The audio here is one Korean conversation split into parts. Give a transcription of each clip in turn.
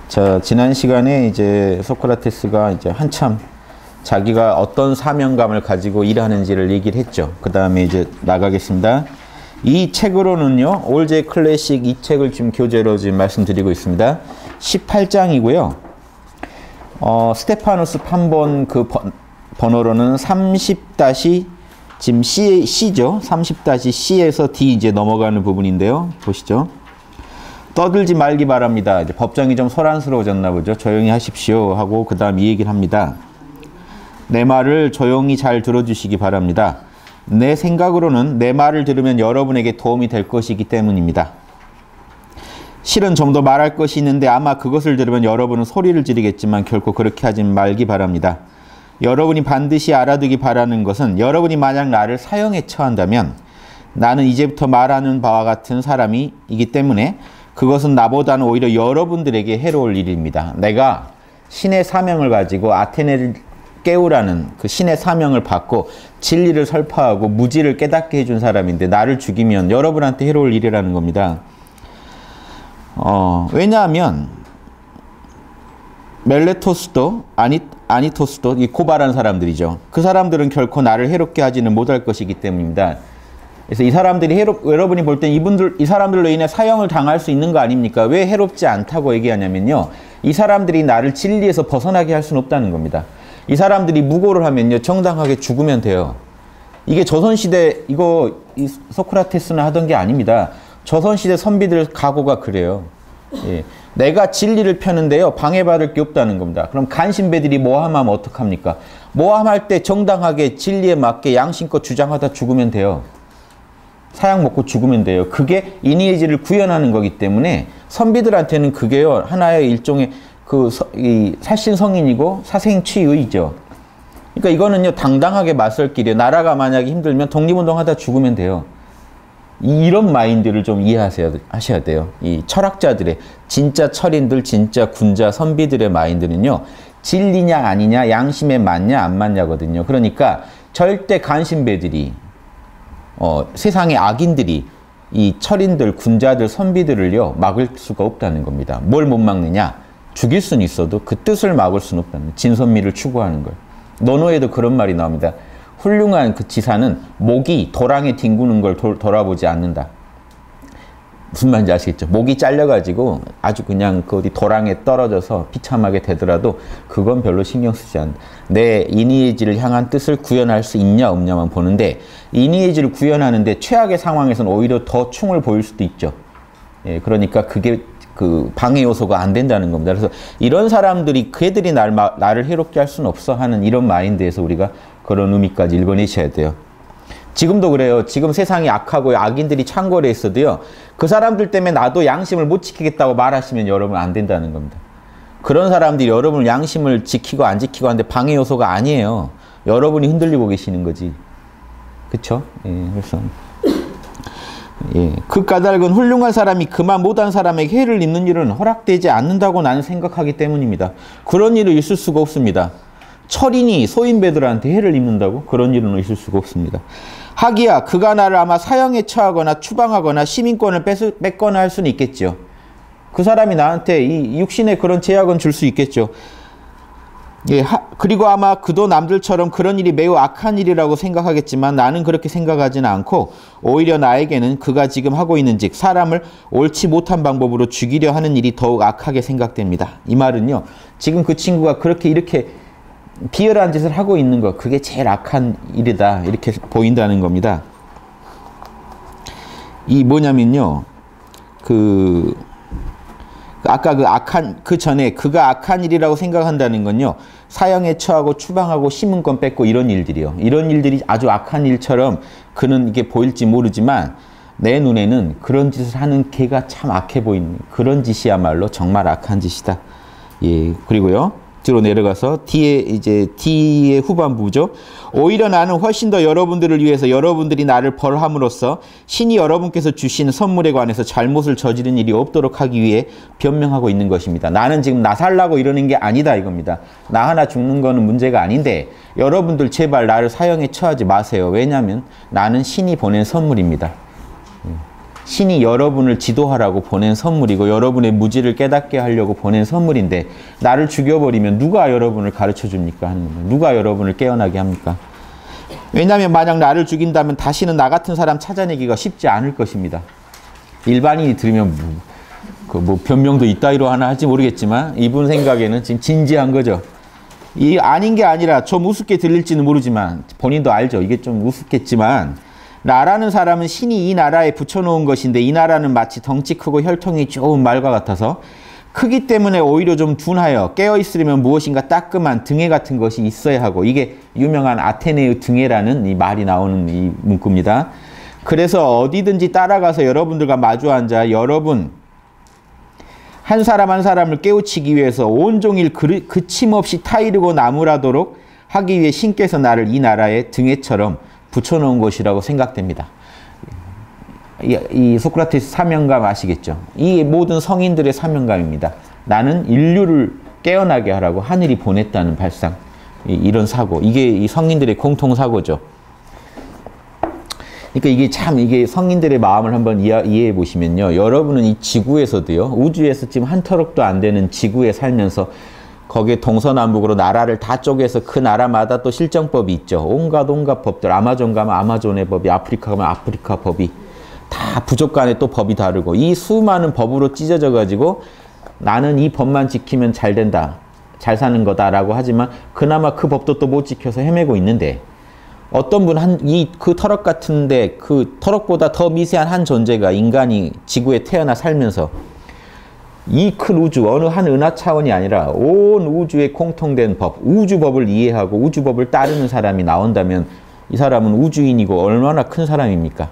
자, 지난 시간에 이제 소크라테스가 이제 한참 자기가 어떤 사명감을 가지고 일하는지를 얘기를 했죠. 그 다음에 이제 나가겠습니다. 이 책으로는요, 올제 클래식 이 책을 지금 교재로 지금 말씀드리고 있습니다. 18장이고요. 스테파누스 판본 그 번호로는 30- 지금 C죠. 30-C에서 D 이제 넘어가는 부분인데요. 보시죠. 떠들지 말기 바랍니다. 이제 법정이 좀 소란스러워졌나 보죠. 조용히 하십시오 하고 그 다음 이 얘기를 합니다. 내 말을 조용히 잘 들어주시기 바랍니다. 내 생각으로는 내 말을 들으면 여러분에게 도움이 될 것이기 때문입니다. 실은 좀 더 말할 것이 있는데 아마 그것을 들으면 여러분은 소리를 지르겠지만 결코 그렇게 하지 말기 바랍니다. 여러분이 반드시 알아두기 바라는 것은 여러분이 만약 나를 사형에 처한다면 나는 이제부터 말하는 바와 같은 사람이기 때문에 그것은 나보다는 오히려 여러분들에게 해로울 일입니다. 내가 신의 사명을 가지고 아테네를 깨우라는 그 신의 사명을 받고 진리를 설파하고 무지를 깨닫게 해준 사람인데 나를 죽이면 여러분한테 해로울 일이라는 겁니다. 왜냐하면 멜레토스도 아니토스도 이 고발한 사람들이죠. 그 사람들은 결코 나를 해롭게 하지는 못할 것이기 때문입니다. 그래서 이 사람들이 여러분이 볼 땐 이 사람들로 인해 사형을 당할 수 있는 거 아닙니까? 왜 해롭지 않다고 얘기하냐면요. 이 사람들이 나를 진리에서 벗어나게 할 수는 없다는 겁니다. 이 사람들이 무고를 하면요. 정당하게 죽으면 돼요. 이게 조선시대, 이 소크라테스는 하던 게 아닙니다. 조선시대 선비들 각오가 그래요. 예. 내가 진리를 펴는데요. 방해받을 게 없다는 겁니다. 그럼 간신배들이 모함하면 어떡합니까? 모함할 때 정당하게 진리에 맞게 양심껏 주장하다 죽으면 돼요. 사약 먹고 죽으면 돼요. 그게 인의의지를 구현하는 거기 때문에 선비들한테는 그게요. 하나의 일종의 이 살신성인이고 사생취의죠. 그러니까 이거는요. 당당하게 맞설 길이에요. 나라가 만약에 힘들면 독립운동하다 죽으면 돼요. 이런 마인드를 좀 이해하셔야 돼요. 이 철학자들의 진짜 철인들, 진짜 군자, 선비들의 마인드는요. 진리냐 아니냐, 양심에 맞냐 안 맞냐거든요. 그러니까 절대 간신배들이 세상의 악인들이 이 철인들, 군자들, 선비들을요. 막을 수가 없다는 겁니다. 뭘 못 막느냐? 죽일 수는 있어도 그 뜻을 막을 수는 없다는 거예요. 진선미를 추구하는 걸. 논어에도 그런 말이 나옵니다. 훌륭한 그 지사는 목이 도랑에 뒹구는 걸 돌아보지 않는다. 무슨 말인지 아시겠죠? 목이 잘려가지고 아주 그냥 그 어디 도랑에 떨어져서 비참하게 되더라도 그건 별로 신경 쓰지 않는다. 내 인의의지를 향한 뜻을 구현할 수 있냐 없냐만 보는데 인의의지를 구현하는데 최악의 상황에서는 오히려 더 충을 보일 수도 있죠. 예, 그러니까 그게 그 방해 요소가 안 된다는 겁니다. 그래서 이런 사람들이 그애들이 나를 해롭게 할 수는 없어 하는 이런 마인드에서 우리가 그런 의미까지 읽어내셔야 돼요. 지금도 그래요. 지금 세상이 악하고 악인들이 창궐해 있어도요. 그 사람들 때문에 나도 양심을 못 지키겠다고 말하시면 여러분 안 된다는 겁니다. 그런 사람들이 여러분 양심을 지키고 안 지키고 하는데 방해 요소가 아니에요. 여러분이 흔들리고 계시는 거지. 그쵸? 예, 그래서. 예, 그 까닭은 훌륭한 사람이 그만 못한 사람에게 해를 입는 일은 허락되지 않는다고 나는 생각하기 때문입니다. 그런 일은 있을 수가 없습니다. 철인이 소인배들한테 해를 입는다고? 그런 일은 있을 수가 없습니다. 하기야 그가 나를 아마 사형에 처하거나 추방하거나 시민권을 뺏거나 할 수는 있겠죠. 그 사람이 나한테 이 육신의 그런 제약은 줄 수 있겠죠. 예, 그리고 아마 그도 남들처럼 그런 일이 매우 악한 일이라고 생각하겠지만 나는 그렇게 생각하지는 않고 오히려 나에게는 그가 지금 하고 있는 즉 사람을 옳지 못한 방법으로 죽이려 하는 일이 더욱 악하게 생각됩니다. 이 말은요. 지금 그 친구가 이렇게 비열한 짓을 하고 있는 거 그게 제일 악한 일이다. 이렇게 보인다는 겁니다. 이 뭐냐면요. 아까 그 전에 그가 악한 일이라고 생각한다는 건요. 사형에 처하고 추방하고 시민권 뺏고 이런 일들이요. 이런 일들이 아주 악한 일처럼 그는 이게 보일지 모르지만 내 눈에는 그런 짓을 하는 걔가 참 악해 보이는 그런 짓이야말로 정말 악한 짓이다. 예, 그리고요. 뒤로 내려가서 D의 후반부죠. 오히려 나는 훨씬 더 여러분들을 위해서 여러분들이 나를 벌함으로써 신이 여러분께서 주신 선물에 관해서 잘못을 저지른 일이 없도록 하기 위해 변명하고 있는 것입니다. 나는 지금 나 살라고 이러는 게 아니다 이겁니다. 나 하나 죽는 거는 문제가 아닌데 여러분들 제발 나를 사형에 처하지 마세요. 왜냐하면 나는 신이 보낸 선물입니다. 신이 여러분을 지도하라고 보낸 선물이고 여러분의 무지를 깨닫게 하려고 보낸 선물인데 나를 죽여버리면 누가 여러분을 가르쳐 줍니까? 누가 여러분을 깨어나게 합니까? 왜냐하면 만약 나를 죽인다면 다시는 나 같은 사람 찾아내기가 쉽지 않을 것입니다. 일반인이 들으면 뭐 변명도 이따위로 하나 할지 모르겠지만 이분 생각에는 지금 진지한 거죠. 이 아닌 게 아니라 좀 우습게 들릴지는 모르지만 본인도 알죠. 이게 좀 우습겠지만 나라는 사람은 신이 이 나라에 붙여놓은 것인데 이 나라는 마치 덩치 크고 혈통이 좋은 말과 같아서 크기 때문에 오히려 좀 둔하여 깨어있으려면 무엇인가 따끔한 등에 같은 것이 있어야 하고 이게 유명한 아테네의 등에라는 이 말이 나오는 이 문구입니다. 그래서 어디든지 따라가서 여러분들과 마주 앉아 여러분 한 사람 한 사람을 깨우치기 위해서 온종일 그침없이 타이르고 나무라도록 하기 위해 신께서 나를 이 나라의 등에처럼 붙여놓은 것이라고 생각됩니다. 이 소크라테스 사명감 아시겠죠? 이 모든 성인들의 사명감입니다. 나는 인류를 깨어나게 하라고 하늘이 보냈다는 발상. 이런 사고. 이게 이 성인들의 공통 사고죠. 그러니까 이게 성인들의 마음을 한번 이해해 보시면요. 여러분은 이 지구에서도요. 우주에서 지금 한 터럭도 안 되는 지구에 살면서 거기에 동서남북으로 나라를 다 쪼개서 그 나라마다 또 실정법이 있죠. 온갖 법들. 아마존 가면 아마존의 법이, 아프리카 가면 아프리카 법이 다 부족 간에 또 법이 다르고 이 수많은 법으로 찢어져 가지고 나는 이 법만 지키면 잘 된다. 잘 사는 거다라고 하지만 그나마 그 법도 또 못 지켜서 헤매고 있는데 어떤 분 그 터럭 같은데 그 터럭보다 더 미세한 한 존재가 인간이 지구에 태어나 살면서 이 큰 우주 어느 한 은하 차원이 아니라 온 우주에 공통된 법, 우주법을 이해하고 우주법을 따르는 사람이 나온다면 이 사람은 우주인이고 얼마나 큰 사람입니까?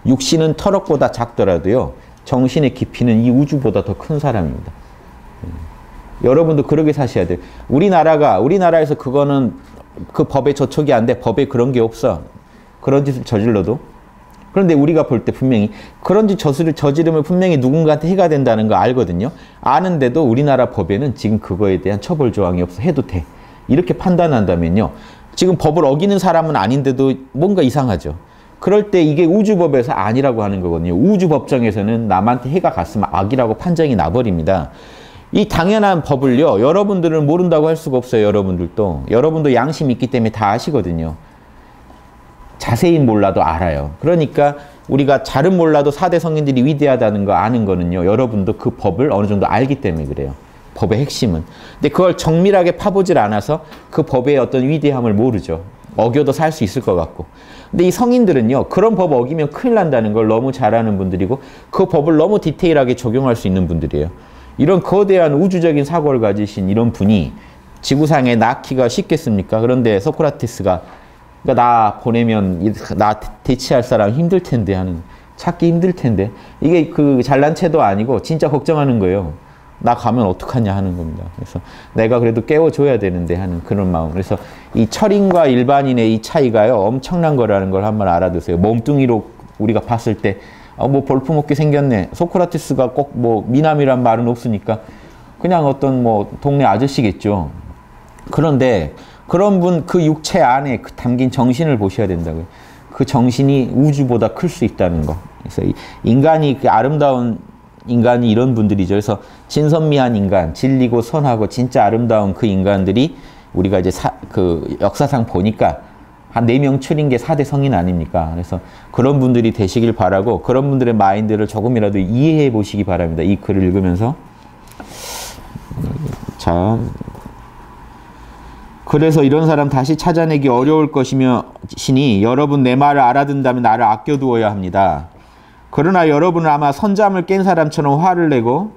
육신은 터럭보다 작더라도요. 정신의 깊이는 이 우주보다 더 큰 사람입니다. 여러분도 그렇게 사셔야 돼요. 우리나라에서 그거는 그 법에 저촉이 안 돼. 법에 그런 게 없어. 그런 짓을 저질러도. 그런데 우리가 볼 때 분명히 그런 짓 저지르면 분명히 누군가한테 해가 된다는 거 알거든요. 아는데도 우리나라 법에는 지금 그거에 대한 처벌 조항이 없어. 해도 돼. 이렇게 판단한다면요. 지금 법을 어기는 사람은 아닌데도 뭔가 이상하죠. 그럴 때 이게 우주법에서 아니라고 하는 거거든요. 우주법정에서는 남한테 해가 갔으면 악이라고 판정이 나버립니다. 이 당연한 법을요. 여러분들은 모른다고 할 수가 없어요. 여러분도 양심이 있기 때문에 다 아시거든요. 자세히 몰라도 알아요. 그러니까 우리가 잘은 몰라도 4대 성인들이 위대하다는 거 아는 거는요. 여러분도 그 법을 어느 정도 알기 때문에 그래요. 법의 핵심은. 근데 그걸 정밀하게 파보질 않아서 그 법의 어떤 위대함을 모르죠. 어겨도 살 수 있을 것 같고. 근데 이 성인들은요. 그런 법 어기면 큰일 난다는 걸 너무 잘 아는 분들이고 그 법을 너무 디테일하게 적용할 수 있는 분들이에요. 이런 거대한 우주적인 사고를 가지신 이런 분이 지구상에 낳기가 쉽겠습니까? 그런데 소크라테스가 그러니까 나 보내면 나 대치할 사람 힘들 텐데 찾기 힘들 텐데 이게 그 잘난 체도 아니고 진짜 걱정하는 거예요. 나 가면 어떡하냐 하는 겁니다. 그래서 내가 그래도 깨워줘야 되는데 하는 그런 마음. 그래서 이 철인과 일반인의 이 차이가요 엄청난 거라는 걸 한번 알아두세요. 몸뚱이로 우리가 봤을 때 뭐 볼품없게 생겼네. 소크라테스가 꼭 뭐 미남이란 말은 없으니까 그냥 어떤 뭐 동네 아저씨겠죠. 그런데 그런 분 그 육체 안에 담긴 정신을 보셔야 된다고요. 그 정신이 우주보다 클 수 있다는 거. 그래서 인간이 아름다운 인간이 이런 분들이죠. 그래서 진선미한 인간, 진리고 선하고 진짜 아름다운 그 인간들이 우리가 이제 그 역사상 보니까 한 4명 추린 게 4대 성인 아닙니까? 그래서 그런 분들이 되시길 바라고 그런 분들의 마인드를 조금이라도 이해해 보시기 바랍니다. 이 글을 읽으면서. 자, 그래서 이런 사람 다시 찾아내기 어려울 것이니 여러분 내 말을 알아듣는다면 나를 아껴두어야 합니다. 그러나 여러분은 아마 선잠을 깬 사람처럼 화를 내고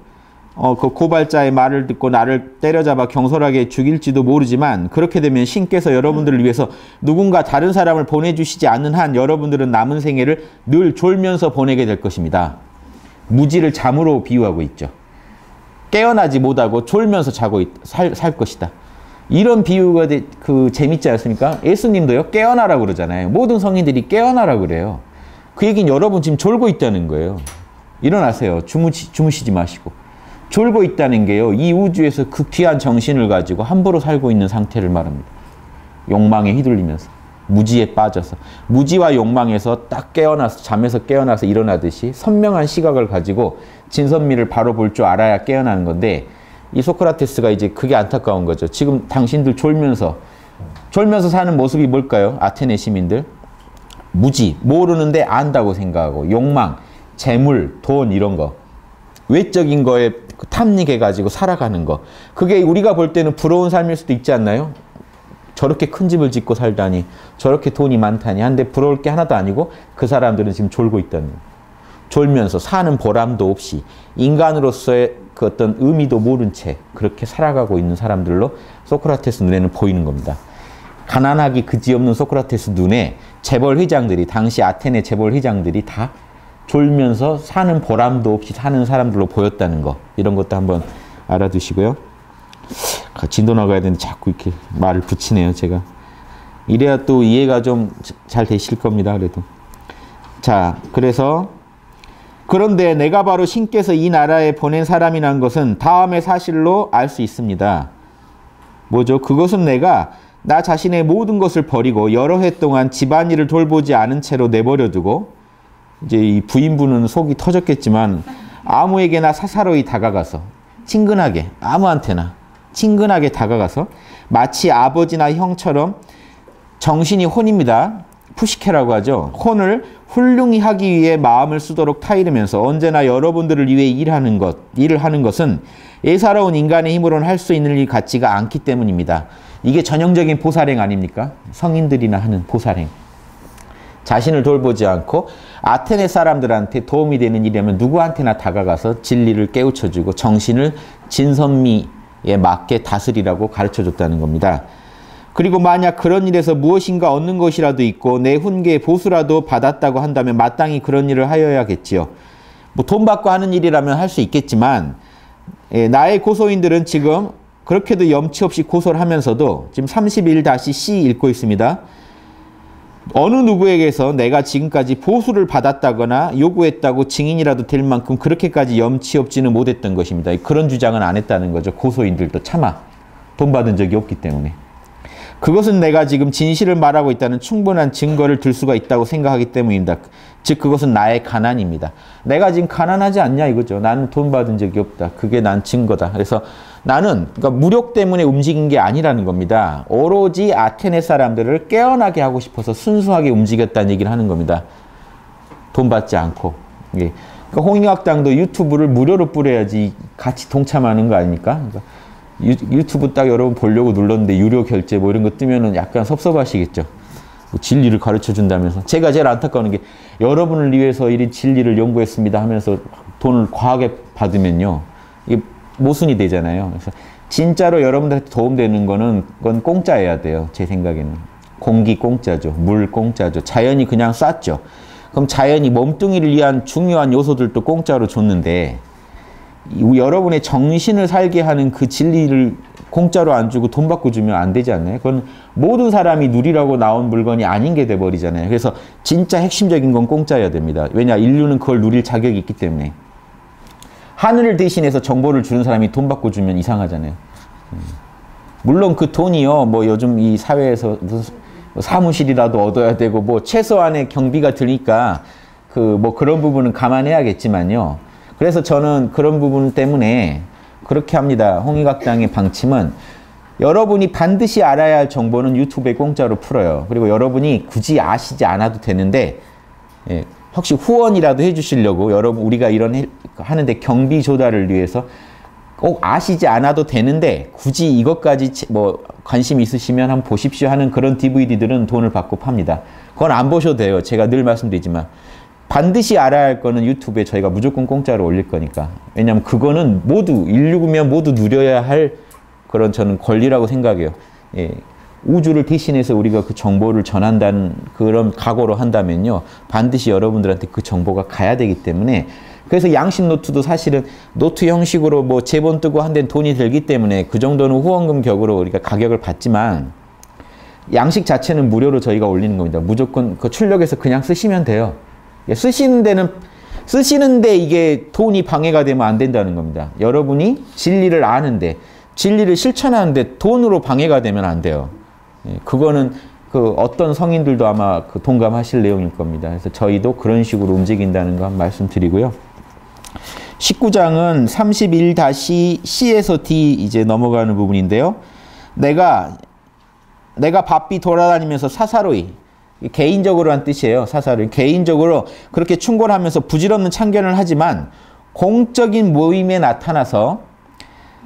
그 고발자의 말을 듣고 나를 때려잡아 경솔하게 죽일지도 모르지만 그렇게 되면 신께서 여러분들을 위해서 누군가 다른 사람을 보내주시지 않는 한 여러분들은 남은 생애를 늘 졸면서 보내게 될 것입니다. 무지를 잠으로 비유하고 있죠. 깨어나지 못하고 졸면서 살 것이다. 이런 비유가 재밌지 않습니까? 예수님도요 깨어나라고 그러잖아요. 모든 성인들이 깨어나라고 그래요. 그 얘기는 여러분 지금 졸고 있다는 거예요. 일어나세요. 주무시지 마시고. 졸고 있다는 게요. 이 우주에서 그 귀한 정신을 가지고 함부로 살고 있는 상태를 말합니다. 욕망에 휘둘리면서. 무지에 빠져서. 무지와 욕망에서 딱 깨어나서, 잠에서 깨어나서 일어나듯이 선명한 시각을 가지고 진선미를 바로 볼 줄 알아야 깨어나는 건데, 이 소크라테스가 이제 그게 안타까운 거죠. 지금 당신들 졸면서 사는 모습이 뭘까요? 아테네 시민들. 무지, 모르는데 안다고 생각하고, 욕망, 재물, 돈 이런 거. 외적인 거에 탐닉해가지고 살아가는 거. 그게 우리가 볼 때는 부러운 삶일 수도 있지 않나요? 저렇게 큰 집을 짓고 살다니, 저렇게 돈이 많다니. 한데 부러울 게 하나도 아니고 그 사람들은 지금 졸고 있다는 거예요. 졸면서 사는 보람도 없이 인간으로서의 그 어떤 의미도 모른 채 그렇게 살아가고 있는 사람들로 소크라테스 눈에는 보이는 겁니다. 가난하기 그지없는 소크라테스 눈에 재벌 회장들이, 당시 아테네 재벌 회장들이 다 졸면서 사는 보람도 없이 사는 사람들로 보였다는 거. 이런 것도 한번 알아두시고요. 진도 나가야 되는데 자꾸 이렇게 말을 붙이네요, 제가. 이래야 또 이해가 좀 잘 되실 겁니다, 그래도. 자, 그래서 그런데 내가 바로 신께서 이 나라에 보낸 사람이란 것은 다음의 사실로 알 수 있습니다. 뭐죠? 그것은 내가 나 자신의 모든 것을 버리고 여러 해 동안 집안일을 돌보지 않은 채로 내버려두고, 이제 이 부인분은 속이 터졌겠지만 아무에게나 사사로이 다가가서 친근하게, 아무한테나 친근하게 다가가서 마치 아버지나 형처럼, 정신이 혼입니다. 푸시케라고 하죠. 혼을 훌륭히 하기 위해 마음을 쓰도록 타이르면서 언제나 여러분들을 위해 일을 하는 것은 예사로운 인간의 힘으로는 할 수 있는 일 같지가 않기 때문입니다. 이게 전형적인 보살행 아닙니까? 성인들이나 하는 보살행. 자신을 돌보지 않고 아테네 사람들한테 도움이 되는 일이라면 누구한테나 다가가서 진리를 깨우쳐주고 정신을 진선미에 맞게 다스리라고 가르쳐줬다는 겁니다. 그리고 만약 그런 일에서 무엇인가 얻는 것이라도 있고 내 훈계의 보수라도 받았다고 한다면 마땅히 그런 일을 하여야겠지요. 뭐 돈 받고 하는 일이라면 할 수 있겠지만, 나의 고소인들은 지금 그렇게도 염치 없이 고소를 하면서도 지금 31-C 읽고 있습니다. 어느 누구에게서 내가 지금까지 보수를 받았다거나 요구했다고 증인이라도 될 만큼 그렇게까지 염치 없지는 못했던 것입니다. 그런 주장은 안 했다는 거죠. 고소인들도 차마 돈 받은 적이 없기 때문에. 그것은 내가 지금 진실을 말하고 있다는 충분한 증거를 들 수가 있다고 생각하기 때문입니다. 즉 그것은 나의 가난입니다. 내가 지금 가난하지 않냐 이거죠. 나는 돈 받은 적이 없다. 그게 난 증거다. 그래서 나는 그러니까 무력 때문에 움직인 게 아니라는 겁니다. 오로지 아테네 사람들을 깨어나게 하고 싶어서 순수하게 움직였다는 얘기를 하는 겁니다. 돈 받지 않고. 예. 그러니까 홍익학당도 유튜브를 무료로 뿌려야지 같이 동참하는 거 아닙니까? 그러니까 유튜브 딱 여러분 보려고 눌렀는데 유료 결제 뭐 이런 거 뜨면은 약간 섭섭하시겠죠. 뭐 진리를 가르쳐 준다면서. 제가 제일 안타까운 게 여러분을 위해서 이 진리를 연구했습니다 하면서 돈을 과하게 받으면요. 이게 모순이 되잖아요. 그래서 진짜로 여러분들한테 도움되는 거는 그건 공짜여야 돼요. 제 생각에는. 공기 공짜죠. 물 공짜죠. 자연이 그냥 쐈죠. 그럼 자연이 몸뚱이를 위한 중요한 요소들도 공짜로 줬는데 여러분의 정신을 살게 하는 그 진리를 공짜로 안 주고 돈 받고 주면 안 되지 않나요? 그건 모든 사람이 누리라고 나온 물건이 아닌 게 돼버리잖아요. 그래서 진짜 핵심적인 건 공짜여야 됩니다. 왜냐? 인류는 그걸 누릴 자격이 있기 때문에. 하늘을 대신해서 정보를 주는 사람이 돈 받고 주면 이상하잖아요. 물론 그 돈이요, 뭐 요즘 이 사회에서 무슨 사무실이라도 얻어야 되고 뭐 최소한의 경비가 드니까 그 뭐 그런 부분은 감안해야겠지만요. 그래서 저는 그런 부분 때문에 그렇게 합니다. 홍익학당의 방침은 여러분이 반드시 알아야 할 정보는 유튜브에 공짜로 풀어요. 그리고 여러분이 굳이 아시지 않아도 되는데, 예, 혹시 후원이라도 해주시려고 여러분 우리가 이런 하는데 경비 조달을 위해서 꼭 아시지 않아도 되는데 굳이 이것까지 뭐 관심 있으시면 한번 보십시오 하는 그런 DVD들은 돈을 받고 팝니다. 그건 안 보셔도 돼요. 제가 늘 말씀드리지만. 반드시 알아야 할 거는 유튜브에 저희가 무조건 공짜로 올릴 거니까. 왜냐하면 그거는 모두 인류면 모두 누려야 할 그런 저는 권리라고 생각해요. 예. 우주를 대신해서 우리가 그 정보를 전한다는 그런 각오로 한다면요. 반드시 여러분들한테 그 정보가 가야 되기 때문에. 그래서 양심 노트도 사실은 노트 형식으로 뭐 제본 뜨고 한 데는 돈이 들기 때문에 그 정도는 후원금 격으로 우리가 가격을 받지만 양식 자체는 무료로 저희가 올리는 겁니다. 무조건 그 출력해서 그냥 쓰시면 돼요. 쓰시는데 이게 돈이 방해가 되면 안 된다는 겁니다. 여러분이 진리를 아는데, 진리를 실천하는데 돈으로 방해가 되면 안 돼요. 그거는 그 어떤 성인들도 아마 그 동감하실 내용일 겁니다. 그래서 저희도 그런 식으로 움직인다는 거 말씀드리고요. 19장은 31-C에서 D 이제 넘어가는 부분인데요. 내가 바삐 돌아다니면서 사사로이, 개인적으로 한 뜻이에요. 사사로이. 개인적으로 그렇게 충고하면서 부질없는 참견을 하지만 공적인 모임에 나타나서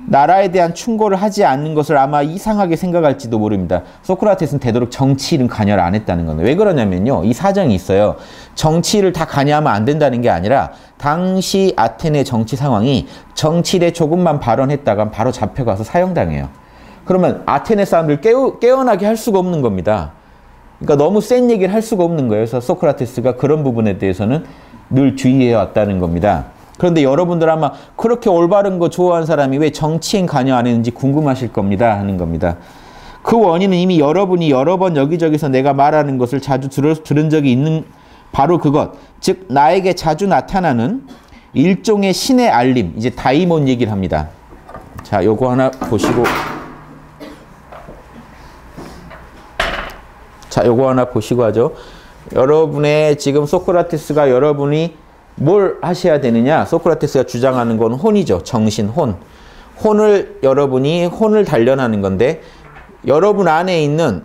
나라에 대한 충고를 하지 않는 것을 아마 이상하게 생각할지도 모릅니다. 소크라테스는 되도록 정치일은 관여를 안 했다는 겁니다. 왜 그러냐면요. 이 사정이 있어요. 정치일을 다 관여하면 안 된다는 게 아니라 당시 아테네 정치 상황이 정치일에 조금만 발언했다가 바로 잡혀가서 사형당해요. 그러면 아테네 사람들 깨어나게 할 수가 없는 겁니다. 그러니까 너무 센 얘기를 할 수가 없는 거예요. 그래서 소크라테스가 그런 부분에 대해서는 늘 주의해 왔다는 겁니다. 그런데 여러분들 아마 그렇게 올바른 거 좋아하는 사람이 왜 정치인 관여 안 했는지 궁금하실 겁니다 하는 겁니다. 그 원인은 이미 여러분이 여러 번 여기저기서 내가 말하는 것을 자주 들은 적이 있는 바로 그것, 즉 나에게 자주 나타나는 일종의 신의 알림, 이제 다이몬 얘기를 합니다. 자, 요거 하나 보시고, 자, 요거 하나 보시고 하죠. 여러분의 지금 소크라테스가 여러분이 뭘 하셔야 되느냐? 소크라테스가 주장하는 건 혼이죠. 정신, 혼. 여러분이 혼을 단련하는 건데, 여러분 안에 있는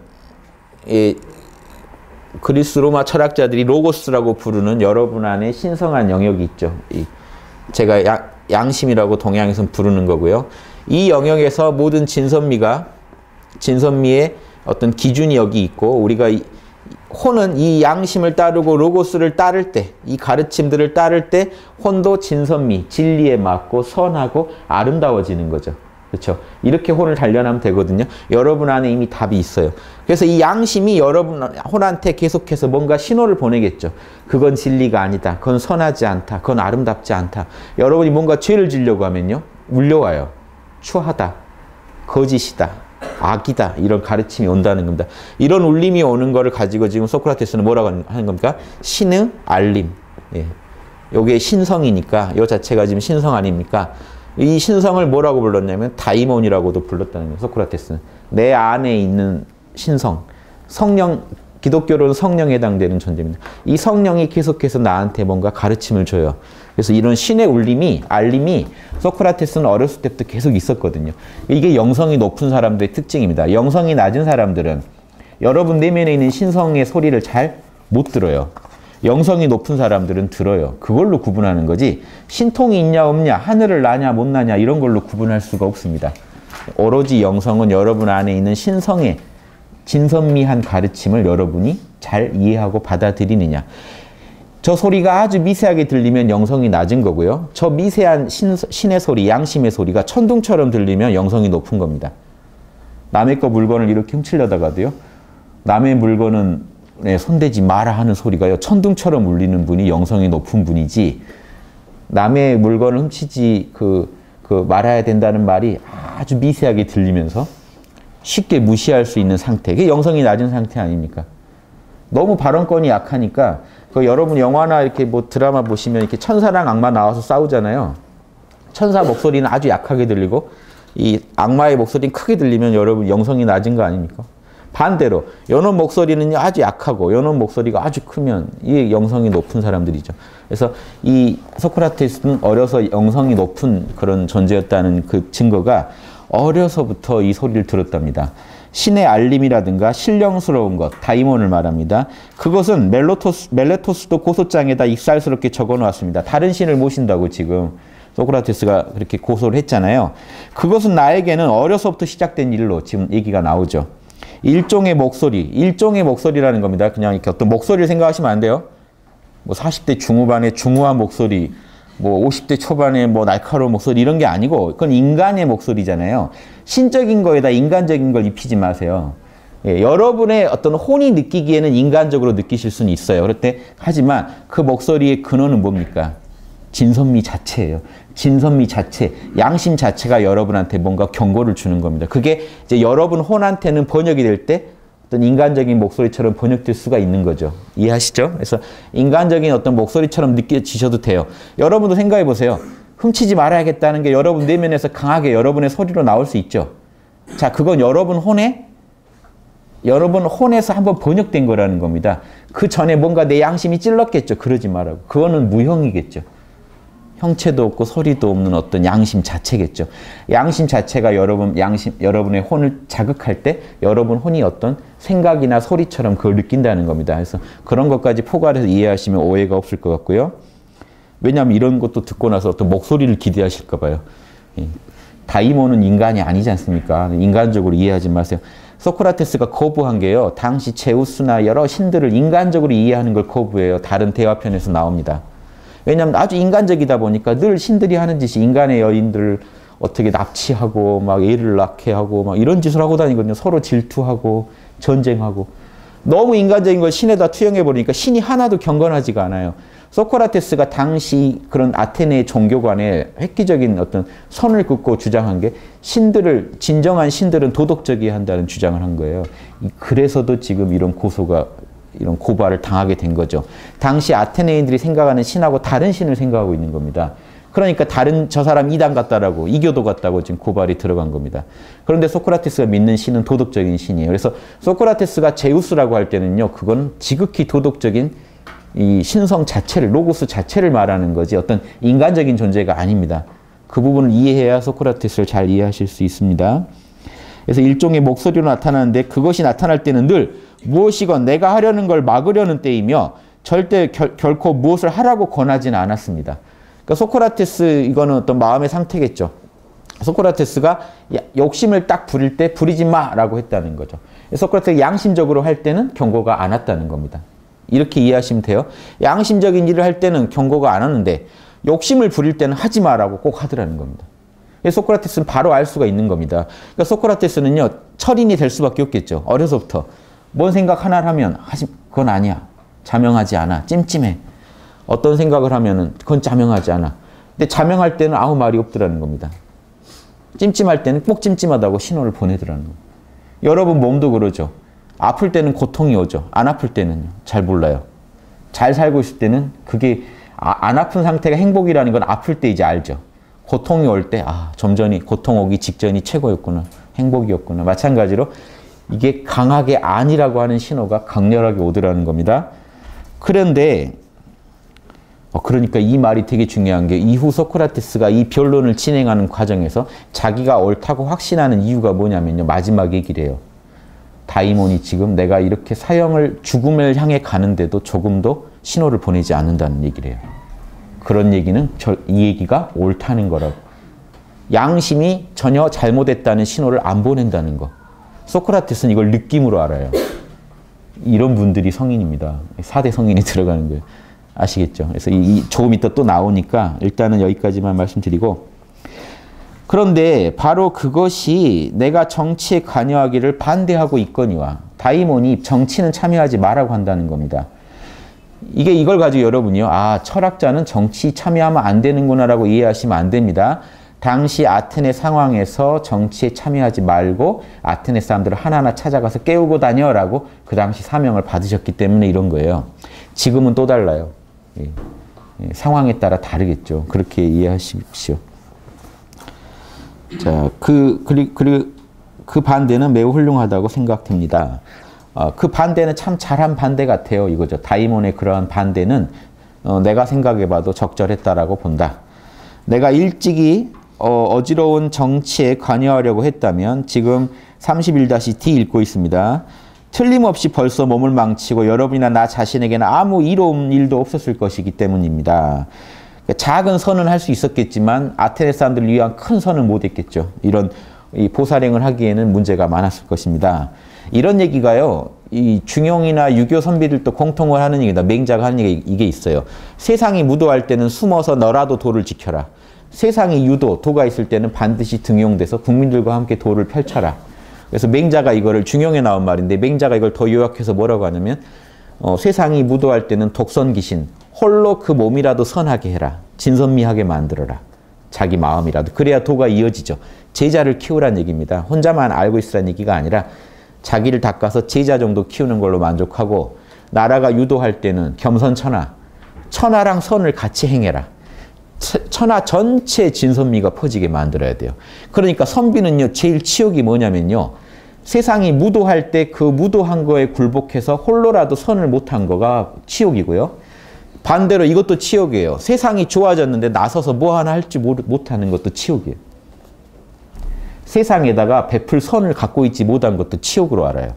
그리스 로마 철학자들이 로고스라고 부르는 여러분 안에 신성한 영역이 있죠. 제가 양심이라고 동양에서는 부르는 거고요. 이 영역에서 모든 진선미의 어떤 기준이 여기 있고, 우리가 혼은 이 양심을 따르고 로고스를 따를 때, 이 가르침들을 따를 때 혼도 진선미, 진리에 맞고 선하고 아름다워지는 거죠. 그렇죠? 이렇게 혼을 단련하면 되거든요. 여러분 안에 이미 답이 있어요. 그래서 이 양심이 여러분 혼한테 계속해서 뭔가 신호를 보내겠죠. 그건 진리가 아니다. 그건 선하지 않다. 그건 아름답지 않다. 여러분이 뭔가 죄를 지려고 하면요. 울려와요. 추하다. 거짓이다. 악이다. 이런 가르침이 온다는 겁니다. 이런 울림이 오는 거를 가지고 지금 소크라테스는 뭐라고 하는 겁니까? 신의 알림. 예. 요게 신성이니까 요 자체가 지금 신성 아닙니까? 이 신성을 뭐라고 불렀냐면 다이몬이라고도 불렀다는 거예요. 소크라테스는. 내 안에 있는 신성. 성령, 기독교로는 성령에 해당되는 존재입니다. 이 성령이 계속해서 나한테 뭔가 가르침을 줘요. 그래서 이런 신의 울림이, 알림이 소크라테스는 어렸을 때부터 계속 있었거든요. 이게 영성이 높은 사람들의 특징입니다. 영성이 낮은 사람들은 여러분 내면에 있는 신성의 소리를 잘 못 들어요. 영성이 높은 사람들은 들어요. 그걸로 구분하는 거지 신통이 있냐 없냐, 하늘을 나냐 못 나냐 이런 걸로 구분할 수가 없습니다. 오로지 영성은 여러분 안에 있는 신성의 진선미한 가르침을 여러분이 잘 이해하고 받아들이느냐. 저 소리가 아주 미세하게 들리면 영성이 낮은 거고요. 저 미세한 신의 소리, 양심의 소리가 천둥처럼 들리면 영성이 높은 겁니다. 남의 거 물건을 이렇게 훔치려다가도요. 남의 물건은 손대지 마라 하는 소리가요. 천둥처럼 울리는 분이 영성이 높은 분이지, 남의 물건을 훔치지 말아야 된다는 말이 아주 미세하게 들리면서 쉽게 무시할 수 있는 상태. 그게 영성이 낮은 상태 아닙니까? 너무 발언권이 약하니까 여러분 영화나 이렇게 뭐 드라마 보시면 이렇게 천사랑 악마 나와서 싸우잖아요. 천사 목소리는 아주 약하게 들리고 이 악마의 목소리는 크게 들리면 여러분 영성이 낮은 거 아닙니까? 반대로 요놈 목소리는 아주 약하고 요놈 목소리가 아주 크면 이게 영성이 높은 사람들이죠. 그래서 이 소크라테스는 어려서 영성이 높은 그런 존재였다는 그 증거가 어려서부터 이 소리를 들었답니다. 신의 알림이라든가 신령스러운 것, 다이몬을 말합니다. 그것은 멜레토스도 고소장에다 익살스럽게 적어놓았습니다. 다른 신을 모신다고 지금 소크라테스가 그렇게 고소를 했잖아요. 그것은 나에게는 어려서부터 시작된 일로 지금 얘기가 나오죠. 일종의 목소리라는 겁니다. 그냥 이렇게 어떤 목소리를 생각하시면 안 돼요. 뭐 40대 중후반의 중후한 목소리, 뭐 50대 초반의 뭐 날카로운 목소리 이런 게 아니고 그건 인간의 목소리잖아요. 신적인 거에다 인간적인 걸 입히지 마세요. 예, 여러분의 어떤 혼이 느끼기에는 인간적으로 느끼실 수는 있어요. 하지만 그 목소리의 근원은 뭡니까? 진선미 자체예요. 진선미 자체, 양심 자체가 여러분한테 뭔가 경고를 주는 겁니다. 그게 이제 여러분 혼한테는 번역이 될 때 어떤 인간적인 목소리처럼 번역될 수가 있는 거죠. 이해하시죠? 그래서 인간적인 어떤 목소리처럼 느껴지셔도 돼요. 여러분도 생각해 보세요. 훔치지 말아야겠다는 게 여러분 내면에서 강하게 여러분의 소리로 나올 수 있죠. 자, 그건 여러분 혼의 여러분 혼에서 한번 번역된 거라는 겁니다. 그 전에 뭔가 내 양심이 찔렀겠죠. 그러지 말라고. 그거는 무형이겠죠. 형체도 없고 소리도 없는 어떤 양심 자체겠죠. 양심 자체가 여러분의 혼을 자극할 때 여러분 혼이 어떤 생각이나 소리처럼 그걸 느낀다는 겁니다. 그래서 그런 것까지 포괄해서 이해하시면 오해가 없을 것 같고요. 왜냐하면 이런 것도 듣고 나서 어떤 목소리를 기대하실까 봐요. 다이몬은 인간이 아니지 않습니까? 인간적으로 이해하지 마세요. 소크라테스가 거부한 게요. 당시 제우스나 여러 신들을 인간적으로 이해하는 걸 거부해요. 다른 대화편에서 나옵니다. 왜냐하면 아주 인간적이다 보니까 늘 신들이 하는 짓이 인간의 여인들을 어떻게 납치하고 막 애를 낳게 하고 막 이런 짓을 하고 다니거든요. 서로 질투하고 전쟁하고. 너무 인간적인 걸 신에다 투영해 버리니까 신이 하나도 경건하지가 않아요. 소크라테스가 당시 그런 아테네 종교관에 획기적인 어떤 선을 긋고 주장한 게 신들을, 진정한 신들은 도덕적이어야 한다는 주장을 한 거예요. 그래서도 지금 이런 고발을 당하게 된 거죠. 당시 아테네인들이 생각하는 신하고 다른 신을 생각하고 있는 겁니다. 그러니까 저 사람 이단 같다라고, 이교도 같다고 지금 고발이 들어간 겁니다. 그런데 소크라테스가 믿는 신은 도덕적인 신이에요. 그래서 소크라테스가 제우스라고 할 때는요, 그건 지극히 도덕적인 이 신성 자체를, 로고스 자체를 말하는 거지 어떤 인간적인 존재가 아닙니다. 그 부분을 이해해야 소크라테스를 잘 이해하실 수 있습니다. 그래서 일종의 목소리로 나타나는데 그것이 나타날 때는 늘 무엇이건 내가 하려는 걸 막으려는 때이며 절대 결코 무엇을 하라고 권하지는 않았습니다. 그러니까 소크라테스 이거는 어떤 마음의 상태겠죠. 소크라테스가 욕심을 딱 부릴 때 부리지 마라고 했다는 거죠. 소크라테스가 양심적으로 할 때는 경고가 안 왔다는 겁니다. 이렇게 이해하시면 돼요. 양심적인 일을 할 때는 경고가 안 하는데 욕심을 부릴 때는 하지 마라고 꼭 하더라는 겁니다. 소크라테스는 바로 알 수가 있는 겁니다. 그러니까 소크라테스는요, 철인이 될 수밖에 없겠죠. 어려서부터. 뭔 생각 하나를 하면 그건 아니야. 자명하지 않아. 찜찜해. 어떤 생각을 하면은 그건 자명하지 않아. 근데 자명할 때는 아무 말이 없더라는 겁니다. 찜찜할 때는 꼭 찜찜하다고 신호를 보내더라는 겁니다. 여러분 몸도 그러죠. 아플 때는 고통이 오죠. 안 아플 때는요. 잘 몰라요. 잘 살고 있을 때는 그게 안 아픈 상태가 행복이라는 건 아플 때 이제 알죠. 고통이 올 때 좀 전이 고통 오기 직전이 최고였구나. 행복이었구나. 마찬가지로 이게 강하게 아니라고 하는 신호가 강렬하게 오더라는 겁니다. 그런데 그러니까 이 말이 되게 중요한 게 이후 소크라테스가 이 변론을 진행하는 과정에서 자기가 옳다고 확신하는 이유가 뭐냐면요. 마지막 얘기를 해요. 다이몬이 지금 내가 이렇게 죽음을 향해 가는데도 조금도 신호를 보내지 않는다는 얘기를 해요. 그런 얘기는 이 얘기가 옳다는 거라고. 양심이 전혀 잘못했다는 신호를 안 보낸다는 거. 소크라테스는 이걸 느낌으로 알아요. 이런 분들이 성인입니다. 4대 성인이 들어가는 거예요. 아시겠죠? 그래서 조금 이따 또 나오니까 일단은 여기까지만 말씀드리고, 그런데 바로 그것이 내가 정치에 관여하기를 반대하고 있거니와 다이몬이 정치는 참여하지 말라고 한다는 겁니다. 이걸 가지고 여러분이요. 철학자는 정치 참여하면 안 되는구나라고 이해하시면 안 됩니다. 당시 아테네 상황에서 정치에 참여하지 말고 아테네 사람들을 하나하나 찾아가서 깨우고 다녀라고 그 당시 사명을 받으셨기 때문에 이런 거예요. 지금은 또 달라요. 상황에 따라 다르겠죠. 그렇게 이해하십시오. 자, 그 반대는 매우 훌륭하다고 생각됩니다. 그 반대는 참 잘한 반대 같아요. 이거죠. 다이몬의 그러한 반대는 내가 생각해봐도 적절했다라고 본다. 내가 일찍이 어지러운 정치에 관여하려고 했다면 지금 31-D 읽고 있습니다. 틀림없이 벌써 몸을 망치고 여러분이나 나 자신에게는 아무 이로운 일도 없었을 것이기 때문입니다. 작은 선은 할 수 있었겠지만 아테네 사람들을 위한 큰 선은 못했겠죠. 이런 보살행을 하기에는 문제가 많았을 것입니다. 이런 얘기가요. 이 중용이나 유교 선비들도 공통을 하는 얘기다. 맹자가 하는 얘기 이게 있어요. 세상이 무도할 때는 숨어서 너라도 도를 지켜라. 세상이 도가 있을 때는 반드시 등용돼서 국민들과 함께 도를 펼쳐라. 그래서 맹자가 이거를 중용에 나온 말인데 맹자가 이걸 더 요약해서 뭐라고 하냐면 세상이 무도할 때는 독선귀신 홀로 그 몸이라도 선하게 해라. 진선미하게 만들어라. 자기 마음이라도. 그래야 도가 이어지죠. 제자를 키우란 얘기입니다. 혼자만 알고 있으란 얘기가 아니라 자기를 닦아서 제자 정도 키우는 걸로 만족하고 나라가 유도할 때는 겸선천하. 천하랑 선을 같이 행해라. 천하 전체 진선미가 퍼지게 만들어야 돼요. 그러니까 선비는요. 제일 치욕이 뭐냐면요. 세상이 무도할 때 그 무도한 거에 굴복해서 홀로라도 선을 못한 거가 치욕이고요. 반대로 이것도 치욕이에요. 세상이 좋아졌는데 나서서 뭐 하나 할지 못하는 것도 치욕이에요. 세상에다가 베풀 선을 갖고 있지 못한 것도 치욕으로 알아요.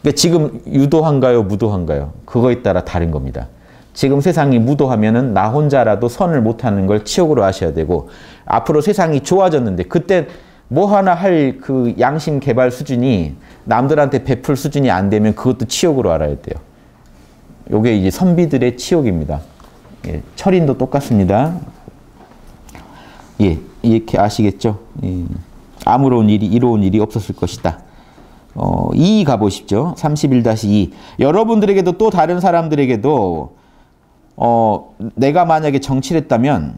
그러니까 지금 유도한가요, 무도한가요? 그거에 따라 다른 겁니다. 지금 세상이 무도하면은 나 혼자라도 선을 못하는 걸 치욕으로 아셔야 되고, 앞으로 세상이 좋아졌는데 그때 뭐 하나 할 그 양심 개발 수준이 남들한테 베풀 수준이 안 되면 그것도 치욕으로 알아야 돼요. 요게 이제 선비들의 치욕입니다. 예, 철인도 똑같습니다. 예, 이렇게 아시겠죠? 예, 아무런 일이, 이로운 일이 없었을 것이다. 2 가보십시오. 31-2. 여러분들에게도 또 다른 사람들에게도 내가 만약에 정치를 했다면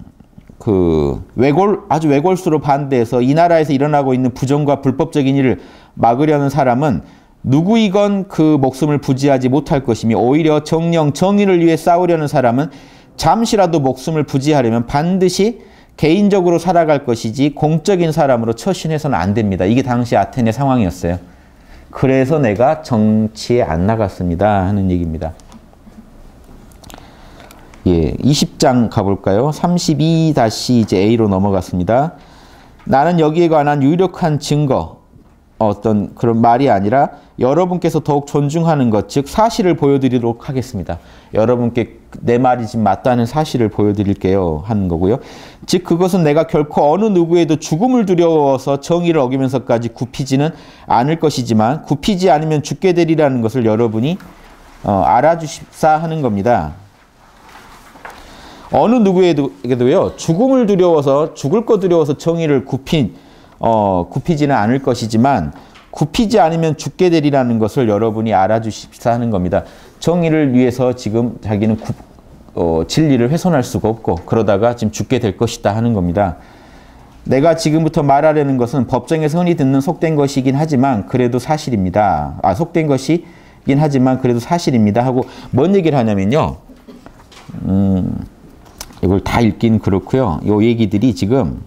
아주 외골수로 반대해서 이 나라에서 일어나고 있는 부정과 불법적인 일을 막으려는 사람은 누구이건 그 목숨을 부지하지 못할 것이며, 오히려 정령 정의를 위해 싸우려는 사람은 잠시라도 목숨을 부지하려면 반드시 개인적으로 살아갈 것이지 공적인 사람으로 처신해서는 안 됩니다. 이게 당시 아테네 상황이었어요. 그래서 내가 정치에 안 나갔습니다 하는 얘기입니다. 예, 20장 가볼까요? 32-A로 넘어갔습니다. 나는 여기에 관한 유력한 증거, 어떤 그런 말이 아니라 여러분께서 더욱 존중하는 것, 즉 사실을 보여드리도록 하겠습니다. 여러분께 내 말이 지금 맞다는 사실을 보여드릴게요 하는 거고요. 즉 그것은 내가 결코 어느 누구에도 죽음을 두려워서 정의를 어기면서까지 굽히지는 않을 것이지만, 굽히지 않으면 죽게 되리라는 것을 여러분이 알아주십사 하는 겁니다. 어느 누구에도요, 죽음을 두려워서, 죽을 거 두려워서 정의를 굽히지는 않을 것이지만, 굽히지 않으면 죽게 되리라는 것을 여러분이 알아주십사 하는 겁니다. 정의를 위해서 지금 자기는 진리를 훼손할 수가 없고, 그러다가 지금 죽게 될 것이다 하는 겁니다. 내가 지금부터 말하려는 것은 법정에서 흔히 듣는 속된 것이긴 하지만 그래도 사실입니다. 속된 것이긴 하지만 그래도 사실입니다 하고 뭔 얘기를 하냐면요. 이걸 다 읽긴 그렇고요. 요 얘기들이 지금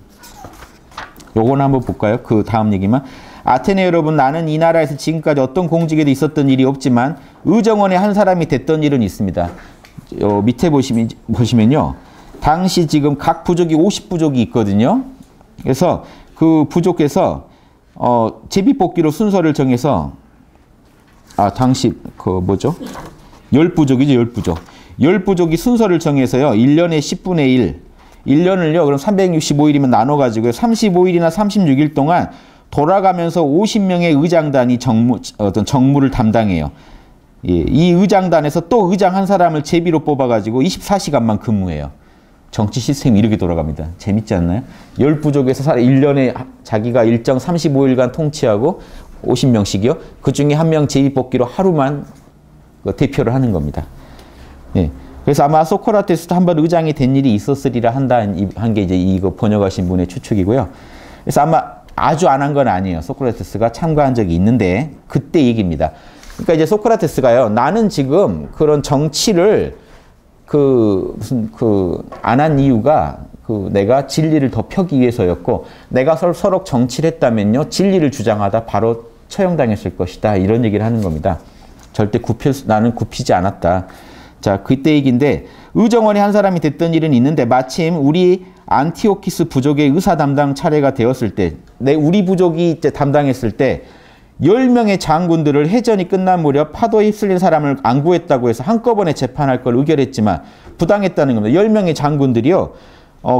요거는 한번 볼까요? 그 다음 얘기만. 아테네 여러분, 나는 이 나라에서 지금까지 어떤 공직에도 있었던 일이 없지만 의정원의 한 사람이 됐던 일은 있습니다. 밑에 보시면요. 당시 지금 각 부족이 50부족이 있거든요. 그래서 그 부족에서 제비뽑기로 순서를 정해서 당시 그 뭐죠? 10부족이죠. 10부족. 10부족이 순서를 정해서요. 1년에 10분의 1. 1년을요. 그럼 365일이면 나눠가지고요. 35일이나 36일 동안 돌아가면서 50명의 의장단이 어떤 정무를 담당해요. 예, 이 의장단에서 또 의장 한 사람을 제비로 뽑아가지고 24시간만 근무해요. 정치 시스템이 이렇게 돌아갑니다. 재밌지 않나요? 10부족에서 1년에 자기가 일정 35일간 통치하고 50명씩이요. 그 중에 한 명 제비 뽑기로 하루만 대표를 하는 겁니다. 예. 그래서 아마 소크라테스도 한번 의장이 된 일이 있었으리라 한 게 이제 이거 번역하신 분의 추측이고요. 그래서 아마 아주 안 한 건 아니에요. 소크라테스가 참가한 적이 있는데 그때 얘기입니다. 그러니까 이제 소크라테스가요. 나는 지금 그런 정치를 안 한 이유가 내가 진리를 더 펴기 위해서였고, 내가 서로 정치를 했다면요. 진리를 주장하다 바로 처형당했을 것이다. 이런 얘기를 하는 겁니다. 절대 나는 굽히지 않았다. 자, 그때 얘기인데, 의정원의 한 사람이 됐던 일은 있는데, 마침 우리 안티오키스 부족의 의사 담당 차례가 되었을 때, 우리 부족이 이제 담당했을 때, 10명의 장군들을 해전이 끝난 무렵 파도에 휩쓸린 사람을 안 구했다고 해서 한꺼번에 재판할 걸 의결했지만 부당했다는 겁니다. 10명의 장군들이요.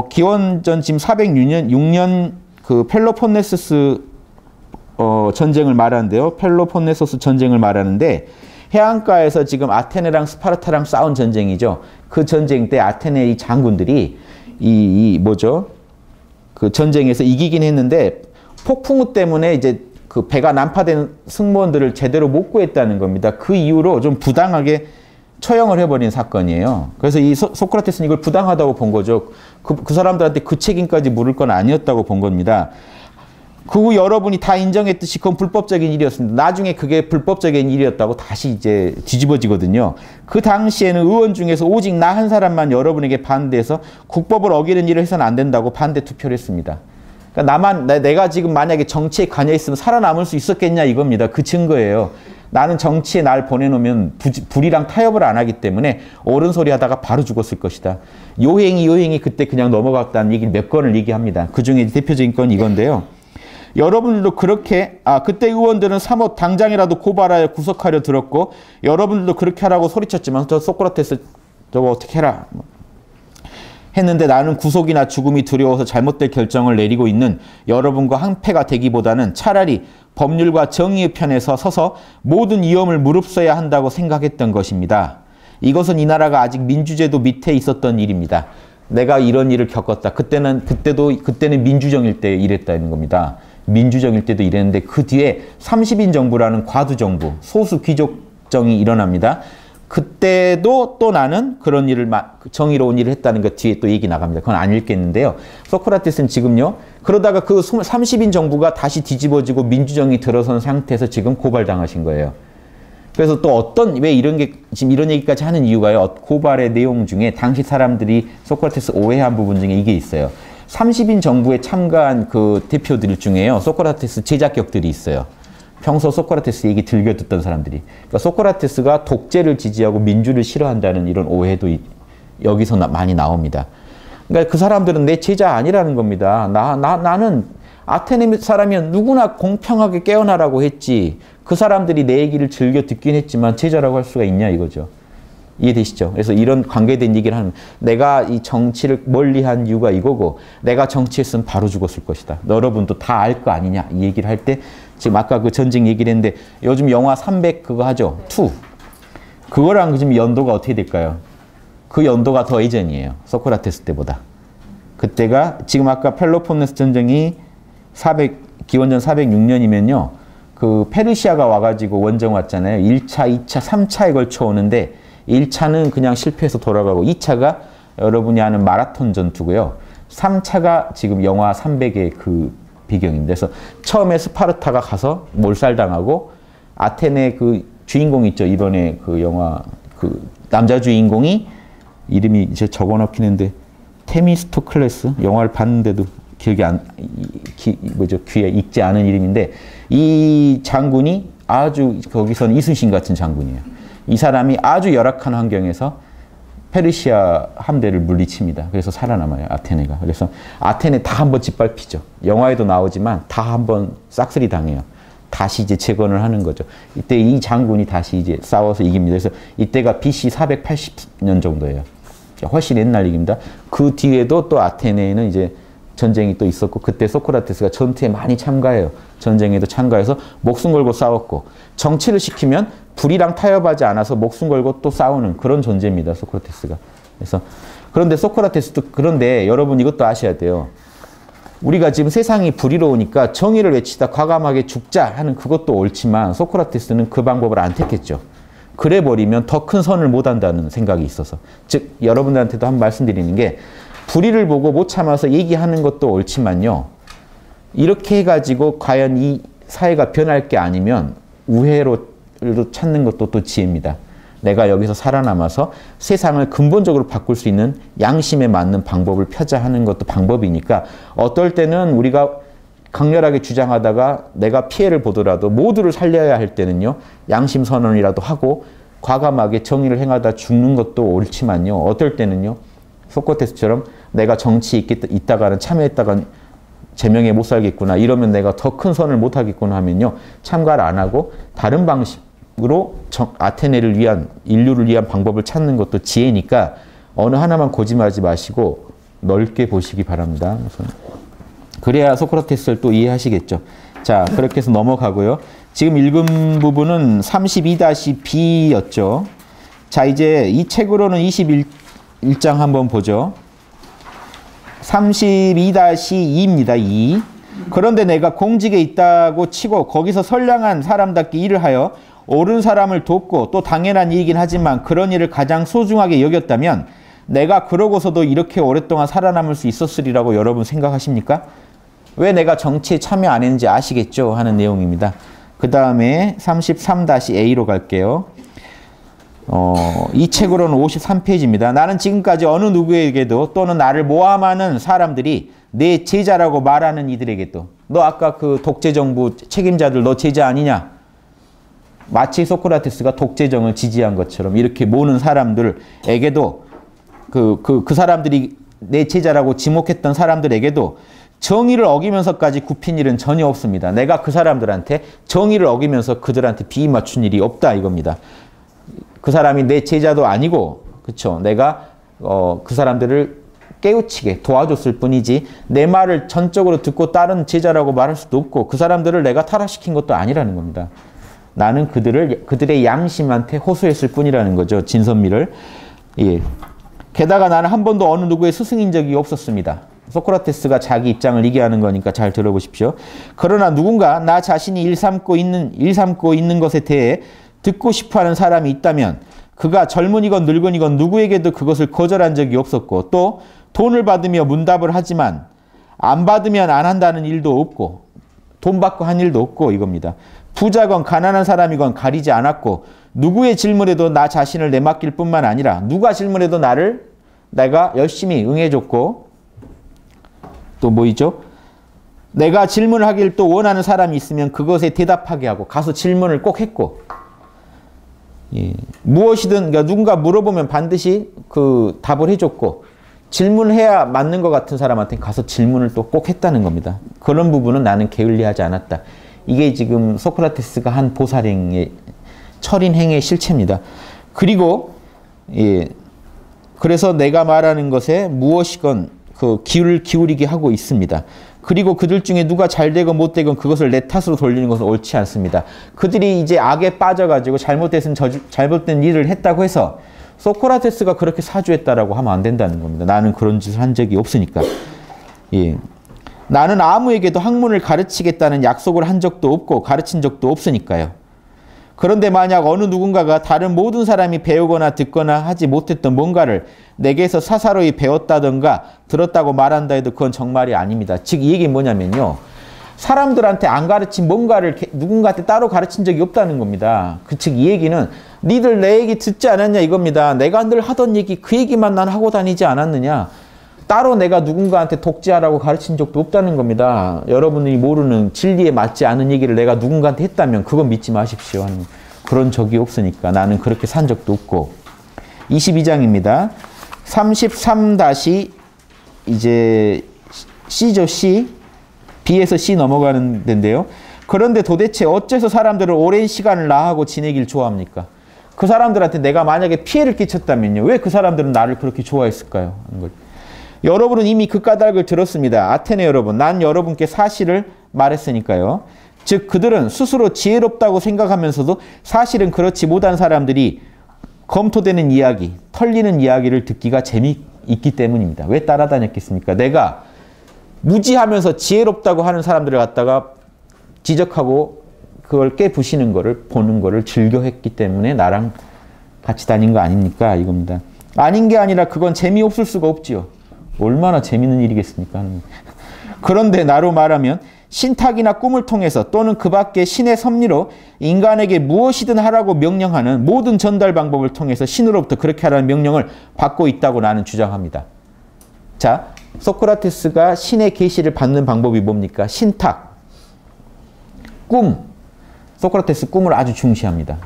기원전 지금 406년 그 펠로폰네소스 전쟁을 말하는데요. 펠로폰네소스 전쟁을 말하는데 해안가에서 지금 아테네랑 스파르타랑 싸운 전쟁이죠. 그 전쟁 때 아테네의 장군들이 그 전쟁에서 이기긴 했는데 폭풍우 때문에 이제 그 배가 난파된 승무원들을 제대로 못 구했다는 겁니다. 그 이후로 좀 부당하게 처형을 해버린 사건이에요. 그래서 이 소크라테스는 이걸 부당하다고 본 거죠. 그 사람들한테 그 책임까지 물을 건 아니었다고 본 겁니다. 그 후 여러분이 다 인정했듯이 그건 불법적인 일이었습니다. 나중에 그게 불법적인 일이었다고 다시 이제 뒤집어지거든요. 그 당시에는 의원 중에서 오직 나 한 사람만 여러분에게 반대해서 국법을 어기는 일을 해서는 안 된다고 반대 투표를 했습니다. 그러니까 내가 지금 만약에 정치에 관여 있으면 살아남을 수 있었겠냐 이겁니다. 그 증거예요. 나는 정치에 날 보내놓으면 불이랑 타협을 안 하기 때문에 옳은 소리 하다가 바로 죽었을 것이다. 요행이 그때 그냥 넘어갔다는 얘기를 몇 건을 얘기합니다. 그 중에 대표적인 건 이건데요. 여러분들도 그렇게 그때 의원들은 사뭇 당장이라도 고발하여 구속하려 들었고 여러분들도 그렇게 하라고 소리쳤지만 저 소크라테스 저거 어떻게 해라 했는데 나는 구속이나 죽음이 두려워서 잘못될 결정을 내리고 있는 여러분과 한패가 되기보다는 차라리 법률과 정의의 편에 서서 모든 위험을 무릅써야 한다고 생각했던 것입니다. 이것은 이 나라가 아직 민주제도 밑에 있었던 일입니다. 내가 이런 일을 겪었다. 그때는 민주정일 때 이랬다는 겁니다. 민주정일 때도 이랬는데 그 뒤에 30인 정부라는 과두 정부, 소수 귀족정이 일어납니다. 그때도 또 나는 그런 일을 정의로운 일을 했다는 것 뒤에 또 얘기 나갑니다. 그건 안 읽겠는데요. 소크라테스는 지금요. 그러다가 그 30인 정부가 다시 뒤집어지고 민주정이 들어선 상태에서 지금 고발당하신 거예요. 그래서 또 왜 지금 이런 얘기까지 하는 이유가요. 고발의 내용 중에 당시 사람들이 소크라테스 오해한 부분 중에 이게 있어요. 30인 정부에 참가한 그 대표들 중에요. 소크라테스 제자격들이 있어요. 평소 소크라테스 얘기 들려 듣던 사람들이. 그러니까 소크라테스가 독재를 지지하고 민주를 싫어한다는 이런 오해도 여기서 많이 나옵니다. 그러니까 그 사람들은 내 제자 아니라는 겁니다. 나는 아테네 사람이면 누구나 공평하게 깨어나라고 했지. 그 사람들이 내 얘기를 즐겨 듣긴 했지만 제자라고 할 수가 있냐 이거죠. 이해되시죠? 그래서 이런 관계된 얘기를 하는 내가 이 정치를 멀리한 이유가 이거고 내가 정치했으면 바로 죽었을 것이다. 여러분도 다 알 거 아니냐 이 얘기를 할 때 지금 아까 그 전쟁 얘기를 했는데 요즘 영화 300 그거 하죠? 2. 그거랑 지금 연도가 어떻게 될까요? 그 연도가 더 예전이에요. 소크라테스 때보다. 그때가 지금 아까 펠로폰네스 전쟁이 기원전 406년이면요. 그 페르시아가 와가지고 원정 왔잖아요. 1차, 2차, 3차에 걸쳐 오는데 1차는 그냥 실패해서 돌아가고 2차가 여러분이 아는 마라톤 전투고요. 3차가 지금 영화 300의 그 배경입니다. 그래서 처음에 스파르타가 가서 몰살당하고 아테네 그 주인공 있죠. 이번에 그 영화 그 남자 주인공이 이름이 이제 적어놓긴 했는데 테미스토클레스 영화를 봤는데도 귀에 익지 않은 이름인데 이 장군이 아주 거기서는 이순신 같은 장군이에요. 이 사람이 아주 열악한 환경에서 페르시아 함대를 물리칩니다. 그래서 살아남아요. 아테네가. 그래서 아테네 다 한번 짓밟히죠. 영화에도 나오지만 다 한번 싹쓸이 당해요. 다시 이제 재건을 하는 거죠. 이때 이 장군이 다시 이제 싸워서 이깁니다. 그래서 이때가 BC 480년 정도예요. 훨씬 옛날 얘기입니다. 그 뒤에도 또 아테네에는 이제 전쟁이 또 있었고 그때 소크라테스가 전투에 많이 참가해요. 전쟁에도 참가해서 목숨 걸고 싸웠고 정치를 시키면 불이랑 타협하지 않아서 목숨 걸고 또 싸우는 그런 존재입니다. 소크라테스가. 그래서 그런데 여러분 이것도 아셔야 돼요. 우리가 지금 세상이 불의로우니까 정의를 외치다 과감하게 죽자 하는 그것도 옳지만 소크라테스는 그 방법을 안 택했죠. 그래 버리면 더 큰 선을 못 한다는 생각이 있어서 즉 여러분들한테도 한번 말씀드리는 게 불의를 보고 못 참아서 얘기하는 것도 옳지만요. 이렇게 해가지고 과연 이 사회가 변할 게 아니면 우회로 찾는 것도 또 지혜입니다. 내가 여기서 살아남아서 세상을 근본적으로 바꿀 수 있는 양심에 맞는 방법을 펴자 하는 것도 방법이니까 어떨 때는 우리가 강렬하게 주장하다가 내가 피해를 보더라도 모두를 살려야 할 때는요. 양심 선언이라도 하고 과감하게 정의를 행하다 죽는 것도 옳지만요. 어떨 때는요. 소크라테스처럼 내가 정치에 있다가는 참여했다가 제명에 못 살겠구나. 이러면 내가 더 큰 선을 못 하겠구나 하면요. 참가를 안 하고 다른 방식으로 아테네를 위한 인류를 위한 방법을 찾는 것도 지혜니까 어느 하나만 고집하지 마시고 넓게 보시기 바랍니다. 그래야 소크라테스를 또 이해하시겠죠. 자, 그렇게 해서 넘어가고요. 지금 읽은 부분은 32-B였죠. 자, 이제 이 책으로는 21장 한번 보죠. 32-2입니다. 2. 그런데 내가 공직에 있다고 치고 거기서 선량한 사람답게 일을 하여 옳은 사람을 돕고 또 당연한 일이긴 하지만 그런 일을 가장 소중하게 여겼다면 내가 그러고서도 이렇게 오랫동안 살아남을 수 있었으리라고 여러분 생각하십니까? 왜 내가 정치에 참여 안 했는지 아시겠죠? 하는 내용입니다. 그 다음에 33-A로 갈게요. 이 책으로는 53페이지입니다. 나는 지금까지 어느 누구에게도 또는 나를 모함하는 사람들이 내 제자라고 말하는 이들에게도 너 아까 그 독재정부 책임자들 너 제자 아니냐? 마치 소크라테스가 독재정을 지지한 것처럼 이렇게 모는 사람들에게도 그 사람들이 내 제자라고 지목했던 사람들에게도 정의를 어기면서까지 굽힌 일은 전혀 없습니다. 내가 그 사람들한테 정의를 어기면서 그들한테 비위 맞춘 일이 없다 이겁니다. 그 사람이 내 제자도 아니고, 그쵸? 내가 그 사람들을 깨우치게 도와줬을 뿐이지 내 말을 전적으로 듣고 다른 제자라고 말할 수도 없고 그 사람들을 내가 타락시킨 것도 아니라는 겁니다. 나는 그들의 양심한테 호소했을 뿐이라는 거죠. 진선미를. 예. 게다가 나는 한 번도 어느 누구의 스승인 적이 없었습니다. 소크라테스가 자기 입장을 얘기하는 거니까 잘 들어보십시오. 그러나 누군가 나 자신이 일삼고 있는 것에 대해 듣고 싶어하는 사람이 있다면 그가 젊은이건 늙은이건 누구에게도 그것을 거절한 적이 없었고 또 돈을 받으며 문답을 하지만 안 받으면 안 한다는 일도 없고 돈 받고 한 일도 없고 이겁니다. 부자건 가난한 사람이건 가리지 않았고 누구의 질문에도 나 자신을 내맡길 뿐만 아니라 누가 질문해도 내가 열심히 응해줬고 또 뭐이죠? 내가 질문을 하길 또 원하는 사람이 있으면 그것에 대답하게 하고 가서 질문을 꼭 했고 예. 무엇이든 그러니까 누군가 물어보면 반드시 그 답을 해줬고 질문해야 맞는 것 같은 사람한테 가서 질문을 또 꼭 했다는 겁니다. 그런 부분은 나는 게을리하지 않았다. 이게 지금 소크라테스가 한 보살행의 철인행의 실체입니다. 그리고 예, 그래서 내가 말하는 것에 무엇이건 그 귀를 기울이게 하고 있습니다. 그리고 그들 중에 누가 잘되건 못되건 그것을 내 탓으로 돌리는 것은 옳지 않습니다. 그들이 이제 악에 빠져가지고 잘못된 일을 했다고 해서 소크라테스가 그렇게 사주했다라고 하면 안 된다는 겁니다. 나는 그런 짓을 한 적이 없으니까. 예. 나는 아무에게도 학문을 가르치겠다는 약속을 한 적도 없고 가르친 적도 없으니까요. 그런데 만약 어느 누군가가 다른 모든 사람이 배우거나 듣거나 하지 못했던 뭔가를 내게서 사사로이 배웠다던가 들었다고 말한다 해도 그건 정말이 아닙니다. 즉 이 얘기는 뭐냐면요. 사람들한테 안 가르친 뭔가를 누군가한테 따로 가르친 적이 없다는 겁니다. 즉 이 얘기는 니들 내 얘기 듣지 않았냐 이겁니다. 내가 늘 하던 얘기 그 얘기만 난 하고 다니지 않았느냐. 따로 내가 누군가한테 독재하라고 가르친 적도 없다는 겁니다. 여러분이 모르는 진리에 맞지 않은 얘기를 내가 누군가한테 했다면 그건 믿지 마십시오. 그런 적이 없으니까 나는 그렇게 산 적도 없고. 22장입니다. 33 이제 C죠, C. B에서 C 넘어가는 데인데요. 그런데 도대체 어째서 사람들을 오랜 시간을 나하고 지내길 좋아합니까? 그 사람들한테 내가 만약에 피해를 끼쳤다면요. 왜 그 사람들은 나를 그렇게 좋아했을까요? 하는 거죠. 여러분은 이미 그 까닭을 들었습니다. 아테네 여러분, 난 여러분께 사실을 말했으니까요. 즉 그들은 스스로 지혜롭다고 생각하면서도 사실은 그렇지 못한 사람들이 검토되는 이야기, 털리는 이야기를 듣기가 재미있기 때문입니다. 왜 따라다녔겠습니까? 내가 무지하면서 지혜롭다고 하는 사람들을 갖다가 지적하고 그걸 깨부시는 거를 보는 거를 즐겨했기 때문에 나랑 같이 다닌 거 아닙니까? 이겁니다. 아닌 게 아니라 그건 재미없을 수가 없지요. 얼마나 재밌는 일이겠습니까? 그런데 나로 말하면 신탁이나 꿈을 통해서 또는 그 밖의 신의 섭리로 인간에게 무엇이든 하라고 명령하는 모든 전달 방법을 통해서 신으로부터 그렇게 하라는 명령을 받고 있다고 나는 주장합니다. 자, 소크라테스가 신의 계시를 받는 방법이 뭡니까? 신탁, 꿈. 소크라테스 꿈을 아주 중시합니다.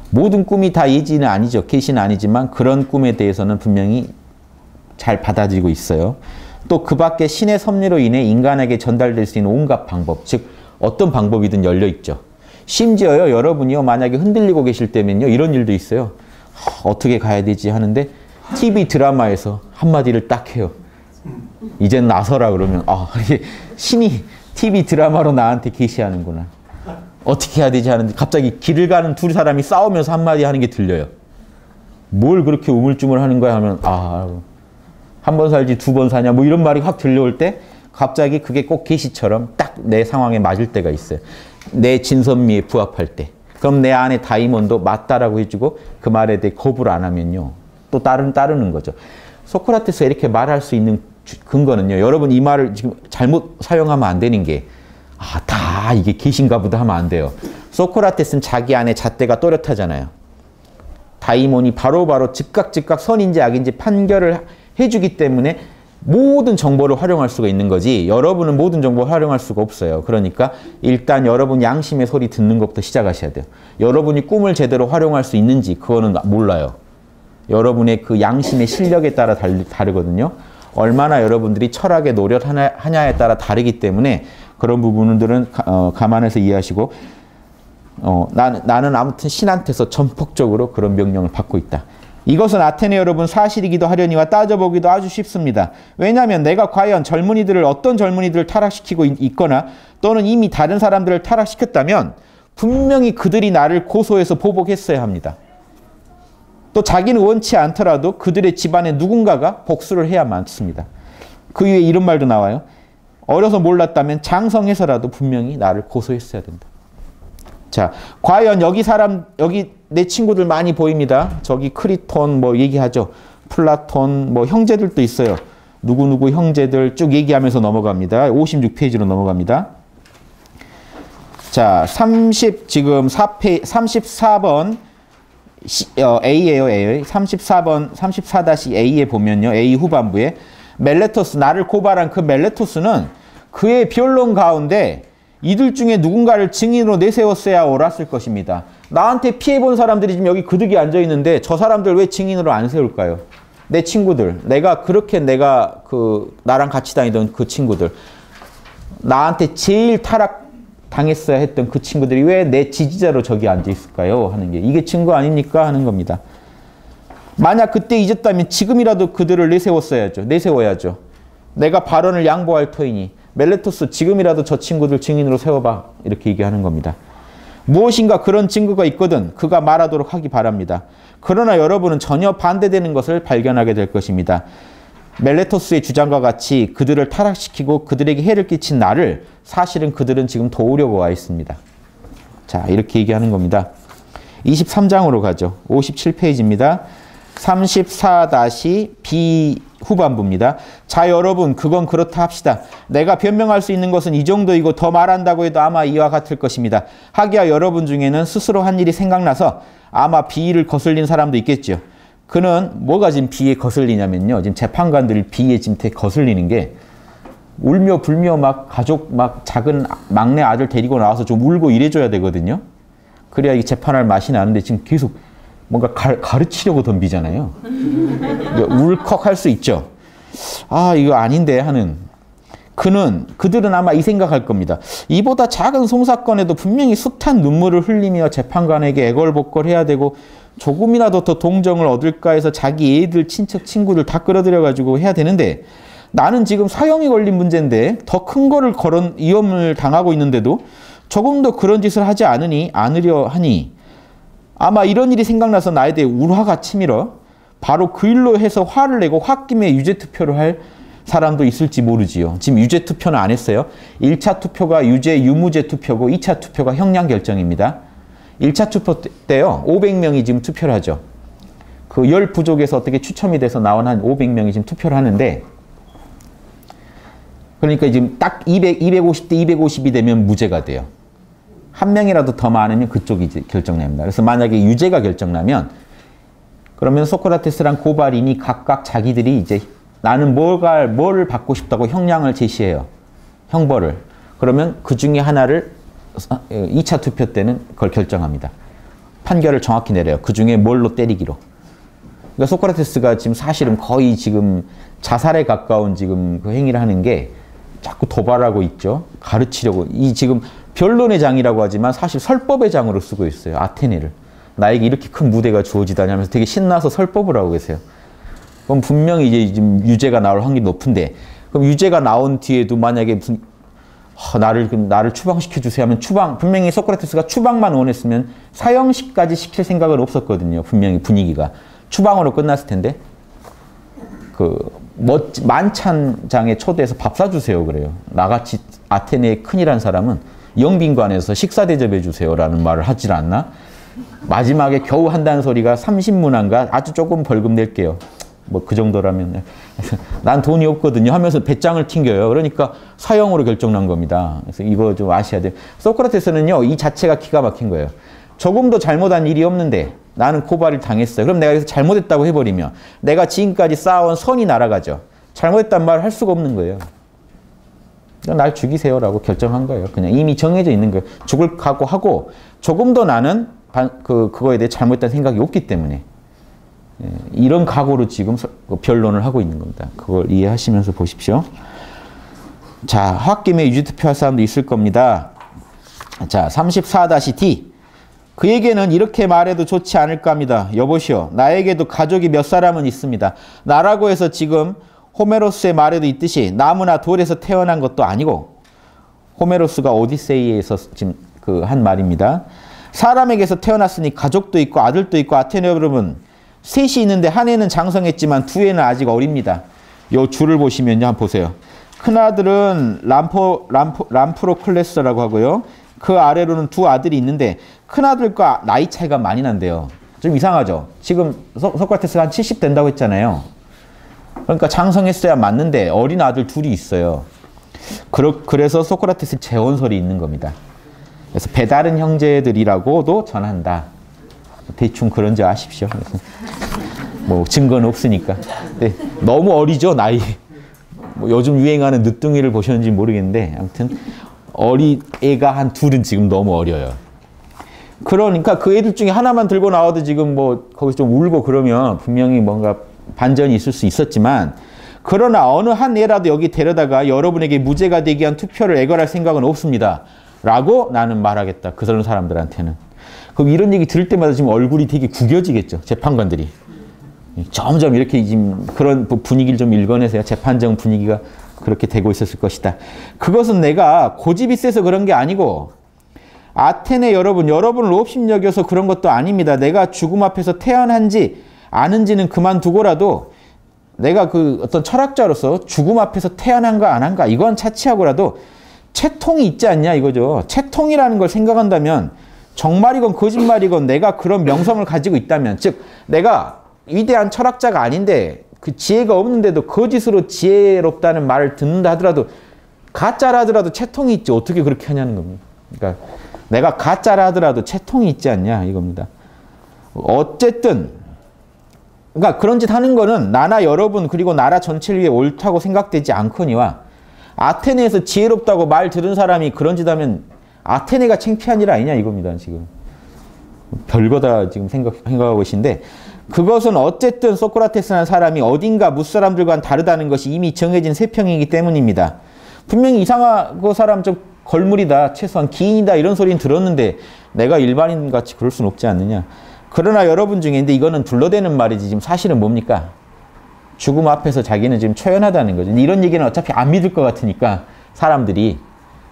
모든 꿈이 다 예지는 아니죠. 계시는 아니지만 그런 꿈에 대해서는 분명히 잘 받아들이고 있어요. 또 그 밖에 신의 섭리로 인해 인간에게 전달될 수 있는 온갖 방법, 즉 어떤 방법이든 열려 있죠. 심지어요, 여러분이요, 만약에 흔들리고 계실 때면요, 이런 일도 있어요. 어떻게 가야 되지 하는데 TV 드라마에서 한마디를 딱 해요. 이젠 나서라 그러면 신이 TV 드라마로 나한테 계시하는구나. 어떻게 해야 되지 하는데 갑자기 길을 가는 두 사람이 싸우면서 한마디 하는 게 들려요. 뭘 그렇게 우물쭈물 하는 거야 하면 한 번 살지 두 번 사냐 뭐 이런 말이 확 들려올 때 갑자기 그게 꼭 계시처럼 딱 내 상황에 맞을 때가 있어요. 내 진선미에 부합할 때. 그럼 내 안에 다이몬도 맞다라고 해주고 그 말에 대해 거부를 안 하면요. 또 따르는 거죠. 소크라테스가 이렇게 말할 수 있는 근거는요. 여러분 이 말을 지금 잘못 사용하면 안 되는 게 다 이게 계신가 보다 하면 안 돼요. 소크라테스는 자기 안에 잣대가 또렷하잖아요. 다이몬이 바로바로 즉각 선인지 악인지 판결을 해주기 때문에 모든 정보를 활용할 수가 있는 거지 여러분은 모든 정보를 활용할 수가 없어요. 그러니까 일단 여러분 양심의 소리 듣는 것부터 시작하셔야 돼요. 여러분이 꿈을 제대로 활용할 수 있는지 그거는 몰라요. 여러분의 그 양심의 실력에 따라 다르거든요. 얼마나 여러분들이 철학에 노력하냐에 따라 다르기 때문에 그런 부분들은 감안해서 이해하시고 나는 아무튼 신한테서 전폭적으로 그런 명령을 받고 있다. 이것은 아테네 여러분 사실이기도 하려니와 따져보기도 아주 쉽습니다. 왜냐하면 내가 과연 어떤 젊은이들을 타락시키고 있거나 또는 이미 다른 사람들을 타락시켰다면 분명히 그들이 나를 고소해서 보복했어야 합니다. 또 자기는 원치 않더라도 그들의 집안에 누군가가 복수를 해야 많습니다. 그 위에 이런 말도 나와요. 어려서 몰랐다면 장성해서라도 분명히 나를 고소했어야 된다. 자, 과연 여기 내 친구들 많이 보입니다. 저기 크리톤 뭐 얘기하죠. 플라톤 뭐 형제들도 있어요. 누구누구 형제들 쭉 얘기하면서 넘어갑니다. 56페이지로 넘어갑니다. 자, 34번 A예요, A. 34-A에 보면요. A 후반부에 멜레토스, 나를 고발한 그 멜레토스는 그의 변론 가운데 이들 중에 누군가를 증인으로 내세웠어야 옳았을 것입니다. 나한테 피해본 사람들이 지금 여기 그득이 앉아있는데 저 사람들 왜 증인으로 안 세울까요? 내 친구들, 나랑 같이 다니던 그 친구들, 나한테 제일 타락당했어야 했던 그 친구들이 왜 내 지지자로 저기 앉아있을까요? 하는 게 이게 증거 아닙니까? 하는 겁니다. 만약 그때 잊었다면 지금이라도 그들을 내세워야죠. 내가 발언을 양보할 터이니 멜레토스 지금이라도 저 친구들 증인으로 세워봐. 이렇게 얘기하는 겁니다. 무엇인가 그런 증거가 있거든 그가 말하도록 하기 바랍니다. 그러나 여러분은 전혀 반대되는 것을 발견하게 될 것입니다. 멜레토스의 주장과 같이 그들을 타락시키고 그들에게 해를 끼친 나를 사실은 그들은 지금 도우려고 와 있습니다. 자, 이렇게 얘기하는 겁니다. 23장으로 가죠. 57페이지입니다. 34-B 후반부입니다. 자, 여러분, 그건 그렇다 합시다. 내가 변명할 수 있는 것은 이 정도이고 더 말한다고 해도 아마 이와 같을 것입니다. 하기야 여러분 중에는 스스로 한 일이 생각나서 아마 비위를 거슬린 사람도 있겠죠. 그는 뭐가 지금 비위에 거슬리냐면요. 지금 재판관들이 비위에 지금 되게 거슬리는 게 울며 불며 막 가족 막 작은 막내 아들 데리고 나와서 좀 울고 이래줘야 되거든요. 그래야 이 재판할 맛이 나는데 지금 계속 뭔가 가르치려고 덤비잖아요. 울컥할 수 있죠. 아, 이거 아닌데 하는. 그들은 아마 이 생각할 겁니다. 이보다 작은 송사건에도 분명히 숱한 눈물을 흘리며 재판관에게 애걸복걸해야 되고 조금이라도 더 동정을 얻을까 해서 자기 애들, 친척, 친구들 다 끌어들여가지고 해야 되는데 나는 지금 사형이 걸린 문제인데 더 큰 거를 위험을 당하고 있는데도 조금 더 그런 짓을 하지 않으려 하니 아마 이런 일이 생각나서 나에 대해 울화가 치밀어 바로 그 일로 해서 화를 내고 홧김에 유죄투표를 할 사람도 있을지 모르지요. 지금 유죄투표는 안 했어요. 1차 투표가 유무죄 투표고 2차 투표가 형량 결정입니다. 1차 투표 때요. 500명이 지금 투표를 하죠. 그 10부족에서 어떻게 추첨이 돼서 나온 한 500명이 지금 투표를 하는데 그러니까 지금 딱 250대 250이 되면 무죄가 돼요. 한 명이라도 더 많으면 그쪽이 이제 결정납니다. 그래서 만약에 유죄가 결정나면 그러면 소크라테스랑 고발인이 각각 자기들이 이제 나는 뭘 받고 싶다고 형량을 제시해요. 형벌을. 그러면 그 중에 하나를 2차 투표 때는 그걸 결정합니다. 판결을 정확히 내려요. 그 중에 뭘로 때리기로. 그러니까 소크라테스가 지금 사실은 거의 지금 자살에 가까운 지금 그 행위를 하는 게 자꾸 도발하고 있죠. 가르치려고. 이 지금 변론의 장이라고 하지만 사실 설법의 장으로 쓰고 있어요. 아테네를. 나에게 이렇게 큰 무대가 주어지다니 하면서 되게 신나서 설법을 하고 계세요. 그럼 분명히 이제 지금 유죄가 나올 확률이 높은데 그럼 유죄가 나온 뒤에도 만약에 무슨 나를 추방시켜 주세요 하면 분명히 소크라테스가 추방만 원했으면 사형식까지 시킬 생각은 없었거든요. 분명히 분위기가. 추방으로 끝났을 텐데 만찬장에 초대해서 밥 사주세요 그래요. 나같이 아테네의 큰일한 사람은 영빈관에서 식사 대접해 주세요라는 말을 하질 않나? 마지막에 겨우 한다는 소리가 30문안가 아주 조금 벌금 낼게요. 뭐 그 정도라면 난 돈이 없거든요 하면서 배짱을 튕겨요. 그러니까 사형으로 결정난 겁니다. 그래서 이거 좀 아셔야 돼요. 소크라테스는요 이 자체가 기가 막힌 거예요. 조금도 잘못한 일이 없는데 나는 고발을 당했어요. 그럼 내가 여기서 잘못했다고 해버리면 내가 지금까지 쌓아온 선이 날아가죠. 잘못했단 말을 할 수가 없는 거예요. 날 죽이세요라고 결정한 거예요. 그냥 이미 정해져 있는 거예요. 죽을 각오하고 조금도 나는 그거에 대해 잘못했다는 생각이 없기 때문에 이런 각오로 지금 변론을 하고 있는 겁니다. 그걸 이해하시면서 보십시오. 자, 홧김에 유지투표할 사람도 있을 겁니다. 자, 34-D. 그에게는 이렇게 말해도 좋지 않을까 합니다. 여보시오, 나에게도 가족이 몇 사람은 있습니다. 나라고 해서 지금 호메로스의 말에도 있듯이 나무나 돌에서 태어난 것도 아니고, 호메로스가 오디세이에서 지금 한 말입니다. 사람에게서 태어났으니 가족도 있고 아들도 있고 아테네 여러분, 셋이 있는데 한 애는 장성했지만 두 애는 아직 어립니다. 요 줄을 보시면요, 한번 보세요. 큰아들은 람프로클레스라고 하고요. 그 아래로는 두 아들이 있는데 큰아들과 나이 차이가 많이 난대요. 좀 이상하죠? 지금 소크라테스가 한 70 된다고 했잖아요. 그러니까 장성했어야 맞는데 어린 아들 둘이 있어요. 그래서 소크라테스 재혼설이 있는 겁니다. 그래서 배다른 형제들이라고도 전한다. 대충 그런지 아십시오. 뭐 증거는 없으니까. 근데 너무 어리죠, 나이. 뭐 요즘 유행하는 늦둥이를 보셨는지 모르겠는데 아무튼 어린 애가 한 둘은 지금 너무 어려요. 그러니까 그 애들 중에 하나만 들고 나와도 지금 뭐 거기서 좀 울고 그러면 분명히 뭔가 반전이 있을 수 있었지만, 그러나 어느 한 애라도 여기 데려다가 여러분에게 무죄가 되기 위한 투표를 애걸할 생각은 없습니다. 라고 나는 말하겠다. 그런 사람들한테는. 그럼 이런 얘기 들을 때마다 지금 얼굴이 되게 구겨지겠죠. 재판관들이. 점점 이렇게 지금 그런 분위기를 좀 읽어내세요. 재판정 분위기가 그렇게 되고 있었을 것이다. 그것은 내가 고집이 세서 그런 게 아니고 아테네 여러분을 업신여겨서 그런 것도 아닙니다. 내가 죽음 앞에서 태어난지 아는지는 그만두고라도 내가 그 어떤 철학자로서 죽음 앞에서 태어난가 안 한가 이건 차치하고라도 채통이 있지 않냐 이거죠. 채통이라는 걸 생각한다면 정말이건 거짓말이건 내가 그런 명성을 가지고 있다면, 즉 내가 위대한 철학자가 아닌데 그 지혜가 없는데도 거짓으로 지혜롭다는 말을 듣는다 하더라도 가짜라 하더라도 채통이 있지 어떻게 그렇게 하냐는 겁니다. 그러니까 내가 가짜라 하더라도 채통이 있지 않냐 이겁니다. 어쨌든 그러니까 그런 짓 하는 거는 나나 여러분 그리고 나라 전체를 위해 옳다고 생각되지 않거니와 아테네에서 지혜롭다고 말 들은 사람이 그런 짓 하면 아테네가 창피한 일 아니냐 이겁니다. 지금 별거다 지금 생각하고 계신데, 그것은 어쨌든 소크라테스라는 사람이 어딘가 무사람들과는 다르다는 것이 이미 정해진 세평이기 때문입니다. 분명히 그 사람 좀 걸물이다, 최소한 기인이다 이런 소리는 들었는데 내가 일반인같이 그럴 수는 없지 않느냐. 그러나 여러분 중에, 근데 이거는 둘러대는 말이지 지금 사실은 뭡니까? 죽음 앞에서 자기는 지금 초연하다는 거죠. 이런 얘기는 어차피 안 믿을 것 같으니까 사람들이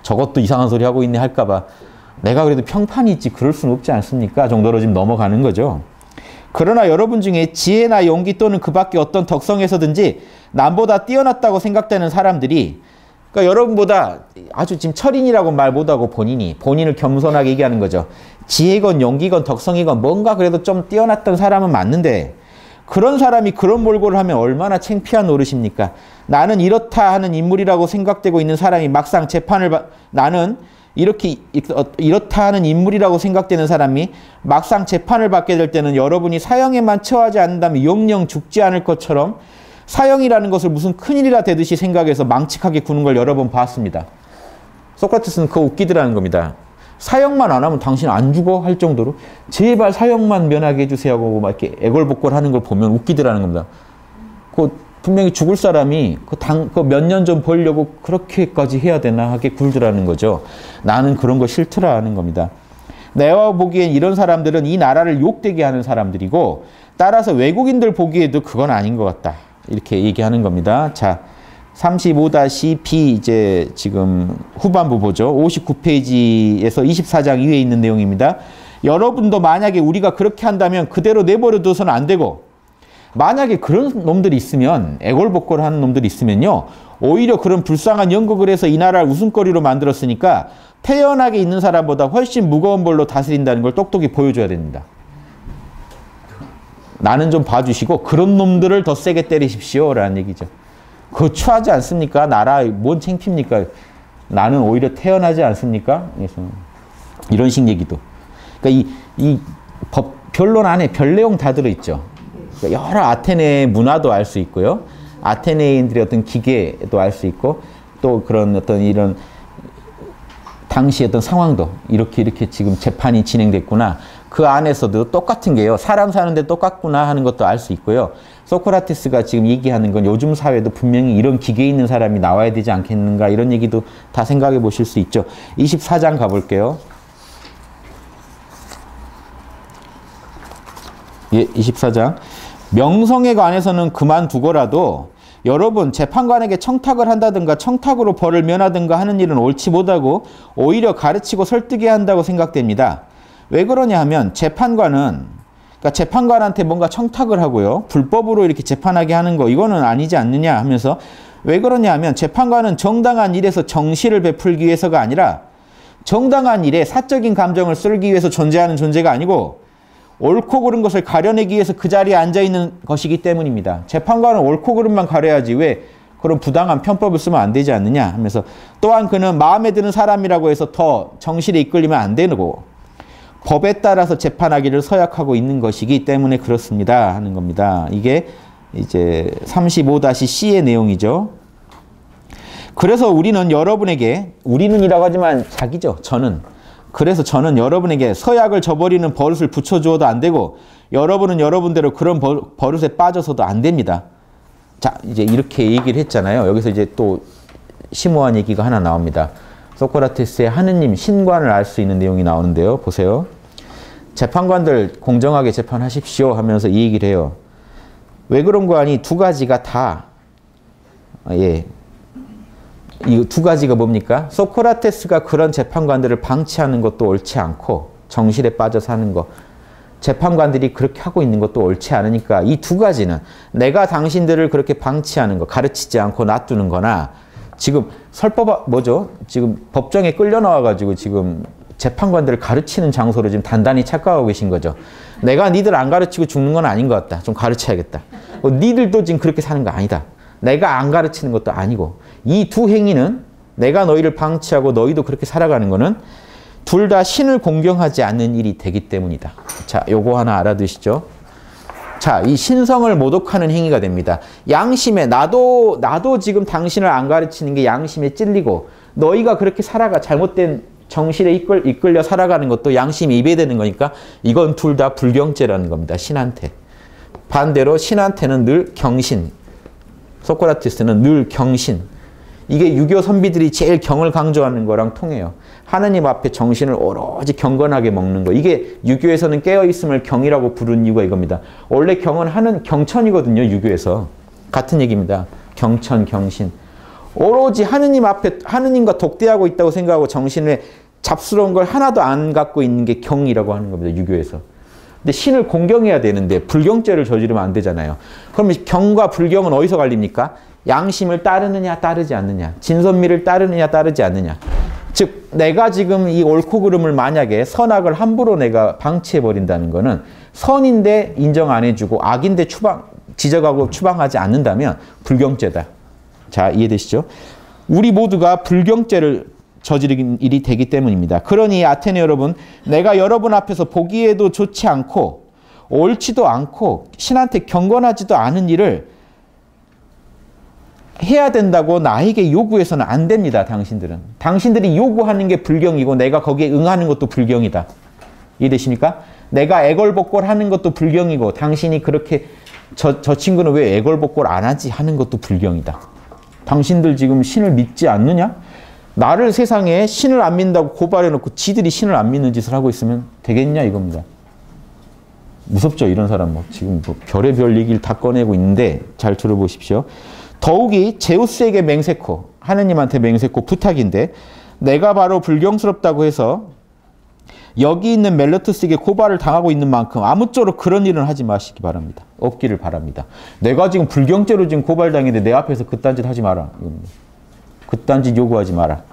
저것도 이상한 소리 하고 있네 할까봐 내가 그래도 평판이 있지 그럴 수는 없지 않습니까? 정도로 지금 넘어가는 거죠. 그러나 여러분 중에 지혜나 용기 또는 그 밖에 어떤 덕성에서든지 남보다 뛰어났다고 생각되는 사람들이, 그러니까 여러분보다 아주 지금 철인이라고 말 못하고 본인을 겸손하게 얘기하는 거죠. 지혜건 용기건 덕성이건 뭔가 그래도 좀 뛰어났던 사람은 맞는데 그런 사람이 그런 몰골을 하면 얼마나 창피한 노릇입니까? 나는 이렇다 하는 인물이라고 생각되고 있는 사람이 막상 나는 이렇다 하는 인물이라고 생각되는 사람이 막상 재판을 받게 될 때는 여러분이 사형에만 처하지 않는다면 영영 죽지 않을 것처럼 사형이라는 것을 무슨 큰일이라 되듯이 생각해서 망측하게 구는 걸 여러 번 봤습니다. 소크라테스는 그거 웃기더라는 겁니다. 사형만 안 하면 당신 안 죽어? 할 정도로 제발 사형만 면하게 해주세요 하고 막 이렇게 애걸복걸하는 걸 보면 웃기더라는 겁니다. 분명히 죽을 사람이 몇 년 전 벌려고 그렇게까지 해야 되나 하게 굴더라는 거죠. 나는 그런 거 싫더라 하는 겁니다. 내가 보기엔 이런 사람들은 이 나라를 욕되게 하는 사람들이고 따라서 외국인들 보기에도 그건 아닌 것 같다. 이렇게 얘기하는 겁니다. 자, 35-B 이제 지금 후반부 보죠. 59페이지에서 24장 이후에 있는 내용입니다. 여러분도 만약에 우리가 그렇게 한다면 그대로 내버려 둬서는 안 되고, 만약에 그런 놈들이 있으면, 애걸복걸 하는 놈들이 있으면요, 오히려 그런 불쌍한 연극을 해서 이 나라를 웃음거리로 만들었으니까 태연하게 있는 사람보다 훨씬 무거운 벌로 다스린다는 걸 똑똑히 보여줘야 됩니다. 나는 좀 봐주시고 그런 놈들을 더 세게 때리십시오 라는 얘기죠. 그거 추하지 않습니까? 나라에 뭔 창피입니까? 나는 오히려 태연하지 않습니까? 그래서 이런 식 얘기도. 그러니까 이 변론 안에 별 내용 다 들어있죠. 그러니까 여러 아테네 문화도 알 수 있고요. 아테네인들의 어떤 기계도 알 수 있고 또 그런 어떤 이런 당시 어떤 상황도 이렇게 지금 재판이 진행됐구나. 그 안에서도 똑같은 게요. 사람 사는데 똑같구나 하는 것도 알 수 있고요. 소크라테스가 지금 얘기하는 건 요즘 사회도 분명히 이런 기계에 있는 사람이 나와야 되지 않겠는가 이런 얘기도 다 생각해 보실 수 있죠. 24장 가볼게요. 예, 24장. 명성에 관해서는 그만두고라도 여러분 재판관에게 청탁을 한다든가 청탁으로 벌을 면하든가 하는 일은 옳지 못하고 오히려 가르치고 설득해야 한다고 생각됩니다. 왜 그러냐 하면 재판관은 그러니까 재판관한테 뭔가 청탁을 하고요. 불법으로 이렇게 재판하게 하는 거 이거는 아니지 않느냐 하면서 왜 그러냐 하면 재판관은 정당한 일에서 정실을 베풀기 위해서가 아니라 정당한 일에 사적인 감정을 쏠기 위해서 존재하는 존재가 아니고 옳고 그른 것을 가려내기 위해서 그 자리에 앉아있는 것이기 때문입니다. 재판관은 옳고 그름만 가려야지 왜 그런 부당한 편법을 쓰면 안 되지 않느냐 하면서 또한 그는 마음에 드는 사람이라고 해서 더 정실에 이끌리면 안 되고 법에 따라서 재판하기를 서약하고 있는 것이기 때문에 그렇습니다 하는 겁니다. 이게 이제 35-C의 내용이죠. 그래서 우리는 여러분에게 우리는이라고 하지만 자기죠. 그래서 저는 여러분에게 서약을 저버리는 버릇을 붙여주어도 안 되고 여러분은 여러분대로 그런 버릇에 빠져서도 안 됩니다. 자, 이제 이렇게 얘기를 했잖아요. 여기서 이제 또 심오한 얘기가 하나 나옵니다. 소크라테스의 하느님, 신관을 알 수 있는 내용이 나오는데요. 보세요. 재판관들 공정하게 재판하십시오 하면서 이 얘기를 해요. 왜 그런 거 아니? 두 가지가 다 이 두 가지가 뭡니까? 소크라테스가 그런 재판관들을 방치하는 것도 옳지 않고 정실에 빠져서 하는 거 재판관들이 그렇게 하고 있는 것도 옳지 않으니까 이 두 가지는 내가 당신들을 그렇게 방치하는 거 가르치지 않고 놔두는 거나 지금 지금 법정에 끌려 나와가지고 지금 재판관들을 가르치는 장소로 지금 단단히 착각하고 계신 거죠. 내가 니들 안 가르치고 죽는 건 아닌 것 같다. 좀 가르쳐야겠다. 니들도 지금 그렇게 사는 거 아니다. 내가 안 가르치는 것도 아니고 이 두 행위는 내가 너희를 방치하고 너희도 그렇게 살아가는 거는 둘 다 신을 공경하지 않는 일이 되기 때문이다. 자, 요거 하나 알아두시죠. 자, 이 신성을 모독하는 행위가 됩니다. 양심에 나도 지금 당신을 안 가르치는 게 양심에 찔리고 너희가 그렇게 살아가 잘못된 정실에 이끌려 살아가는 것도 양심이 위배되는 거니까 이건 둘 다 불경죄라는 겁니다. 신한테. 반대로 신한테는 늘 경신. 소크라테스는 늘 경신. 이게 유교 선비들이 제일 경을 강조하는 거랑 통해요. 하느님 앞에 정신을 오로지 경건하게 먹는 거. 이게 유교에서는 깨어있음을 경이라고 부르는 이유가 이겁니다. 원래 경은 경천이거든요. 유교에서. 같은 얘기입니다. 경천, 경신. 오로지 하느님 앞에 하느님과 독대하고 있다고 생각하고 정신에 잡스러운 걸 하나도 안 갖고 있는 게 경이라고 하는 겁니다. 유교에서. 근데 신을 공경해야 되는데 불경죄를 저지르면 안 되잖아요. 그러면 경과 불경은 어디서 갈립니까? 양심을 따르느냐 따르지 않느냐. 진선미를 따르느냐 따르지 않느냐. 즉 내가 지금 이 옳고 그름을 만약에 선악을 함부로 내가 방치해버린다는 거는 선인데 인정 안 해주고 악인데 지적하고 추방하지 않는다면 불경죄다. 자, 이해되시죠? 우리 모두가 불경죄를 저지르는 일이 되기 때문입니다. 그러니 아테네 여러분, 내가 여러분 앞에서 보기에도 좋지 않고 옳지도 않고 신한테 경건하지도 않은 일을 해야 된다고 나에게 요구해서는 안 됩니다. 당신들은. 당신들이 요구하는 게 불경이고 내가 거기에 응하는 것도 불경이다. 이해되십니까? 내가 애걸복걸 하는 것도 불경이고 당신이 그렇게 저 친구는 왜 애걸복걸 안 하지 하는 것도 불경이다. 당신들 지금 신을 믿지 않느냐? 나를 세상에 신을 안 믿는다고 고발해놓고 지들이 신을 안 믿는 짓을 하고 있으면 되겠냐 이겁니다. 무섭죠 이런 사람. 지금 별의별 얘기를 다 꺼내고 있는데 잘 들어보십시오. 더욱이 제우스에게 맹세코, 하느님한테 맹세코 부탁인데 내가 바로 불경스럽다고 해서 여기 있는 멜로투스에게 고발을 당하고 있는 만큼 아무쪼록 그런 일은 하지 마시기 바랍니다. 없기를 바랍니다. 내가 지금 불경죄로 지금 고발당했는데 내 앞에서 그딴 짓 하지 마라. 그딴 짓 요구하지 마라.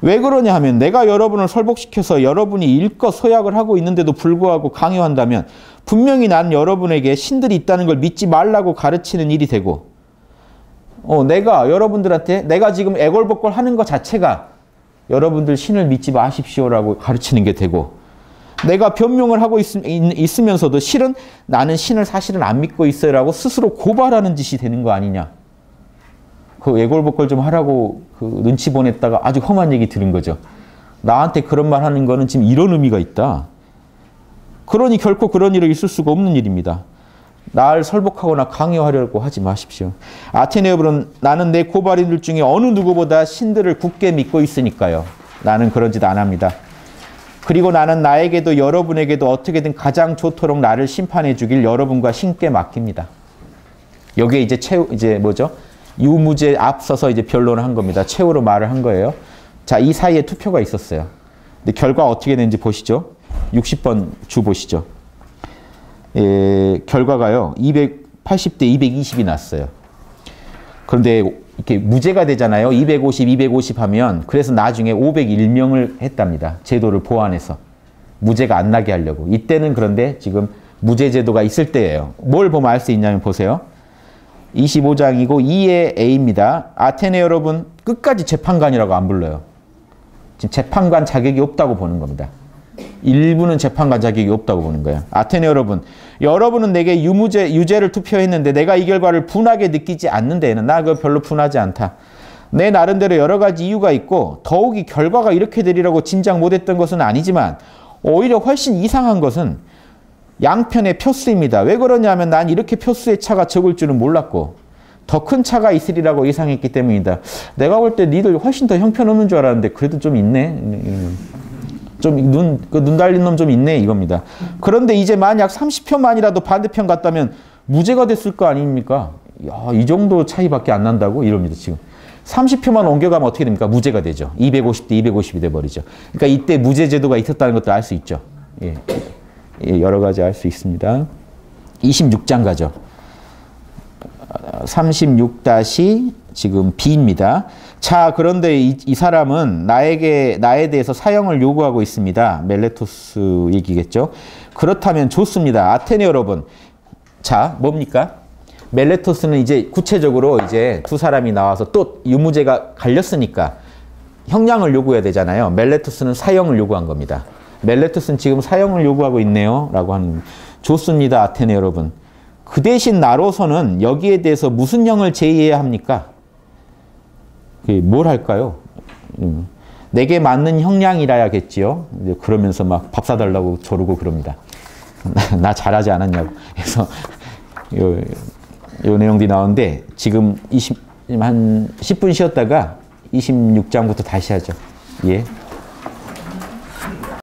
왜 그러냐 하면 내가 여러분을 설복시켜서 여러분이 일껏 서약을 하고 있는데도 불구하고 강요한다면 분명히 나는 여러분에게 신들이 있다는 걸 믿지 말라고 가르치는 일이 되고 내가 여러분들한테 내가 지금 애걸복걸 하는 것 자체가 여러분들 신을 믿지 마십시오라고 가르치는 게 되고 내가 변명을 하고 있으면서도 실은 나는 신을 사실은 안 믿고 있어요라고 스스로 고발하는 짓이 되는 거 아니냐. 그 애걸복걸 좀 하라고 그 눈치 보냈다가 아주 험한 얘기 들은 거죠. 나한테 그런 말 하는 거는 지금 이런 의미가 있다. 그러니 결코 그런 일이 있을 수가 없는 일입니다. 날 설복하거나 강요하려고 하지 마십시오. 아테네어들은 나는 내 고발인들 중에 어느 누구보다 신들을 굳게 믿고 있으니까요. 나는 그런 짓 안 합니다. 그리고 나는 나에게도 여러분에게도 어떻게든 가장 좋도록 나를 심판해 주길 여러분과 신께 맡깁니다. 여기에 이제 뭐죠? 유무죄 앞서서 이제 변론을 한 겁니다. 최후로 말을 한 거예요. 자, 이 사이에 투표가 있었어요. 근데 결과 어떻게 되는지 보시죠. 60번 주 보시죠. 결과가요. 280대 220이 났어요. 그런데 이렇게 무죄가 되잖아요. 250, 250 하면. 그래서 나중에 501명을 했답니다. 제도를 보완해서. 무죄가 안 나게 하려고. 이때는 그런데 지금 무죄 제도가 있을 때예요. 뭘 보면 알 수 있냐면 보세요. 25장이고 2의 A입니다. 아테네 여러분 끝까지 재판관이라고 안 불러요. 지금 재판관 자격이 없다고 보는 겁니다. 일부는 재판관 자격이 없다고 보는 거예요. 아테네 여러분, 여러분은 내게 유죄를 투표했는데 내가 이 결과를 분하게 느끼지 않는 데에는 나 그거 별로 분하지 않다. 내 나름대로 여러 가지 이유가 있고 더욱이 결과가 이렇게 되리라고 짐작 못했던 것은 아니지만 오히려 훨씬 이상한 것은 양편의 표수입니다. 왜 그러냐면 난 이렇게 표수의 차가 적을 줄은 몰랐고 더 큰 차가 있으리라고 예상했기 때문이다. 내가 볼 때 니들 훨씬 더 형편없는 줄 알았는데 그래도 좀 있네. 좀 눈 달린 놈 좀 있네 이겁니다. 그런데 이제 만약 30표만이라도 반대편 같다면 무죄가 됐을 거 아닙니까? 야, 이 정도 차이밖에 안 난다고? 이럽니다 지금. 30표만 옮겨가면 어떻게 됩니까? 무죄가 되죠. 250대 250이 돼버리죠. 그러니까 이때 무죄 제도가 있었다는 것도 알 수 있죠. 예. 여러 가지 알 수 있습니다. 26장 가죠. 36- 지금 B입니다. 자, 그런데 이 사람은 나에 대해서 사형을 요구하고 있습니다. 멜레토스 얘기겠죠. 그렇다면 좋습니다. 아테네 여러분. 자, 뭡니까? 멜레토스는 이제 구체적으로 이제 두 사람이 나와서 또 유무죄가 갈렸으니까 형량을 요구해야 되잖아요. 멜레토스는 사형을 요구한 겁니다. 멜레토스는 지금 사형을 요구하고 있네요. 라고 하는. 좋습니다. 아테네 여러분. 그 대신 나로서는 여기에 대해서 무슨 형을 제의해야 합니까? 뭘 할까요? 내게 맞는 형량이라야겠지요. 그러면서 막 밥 사달라고 조르고 그럽니다. 나 잘하지 않았냐고. 그래서 요 내용들이 나오는데 지금 한 10분 쉬었다가 26장부터 다시 하죠. 예.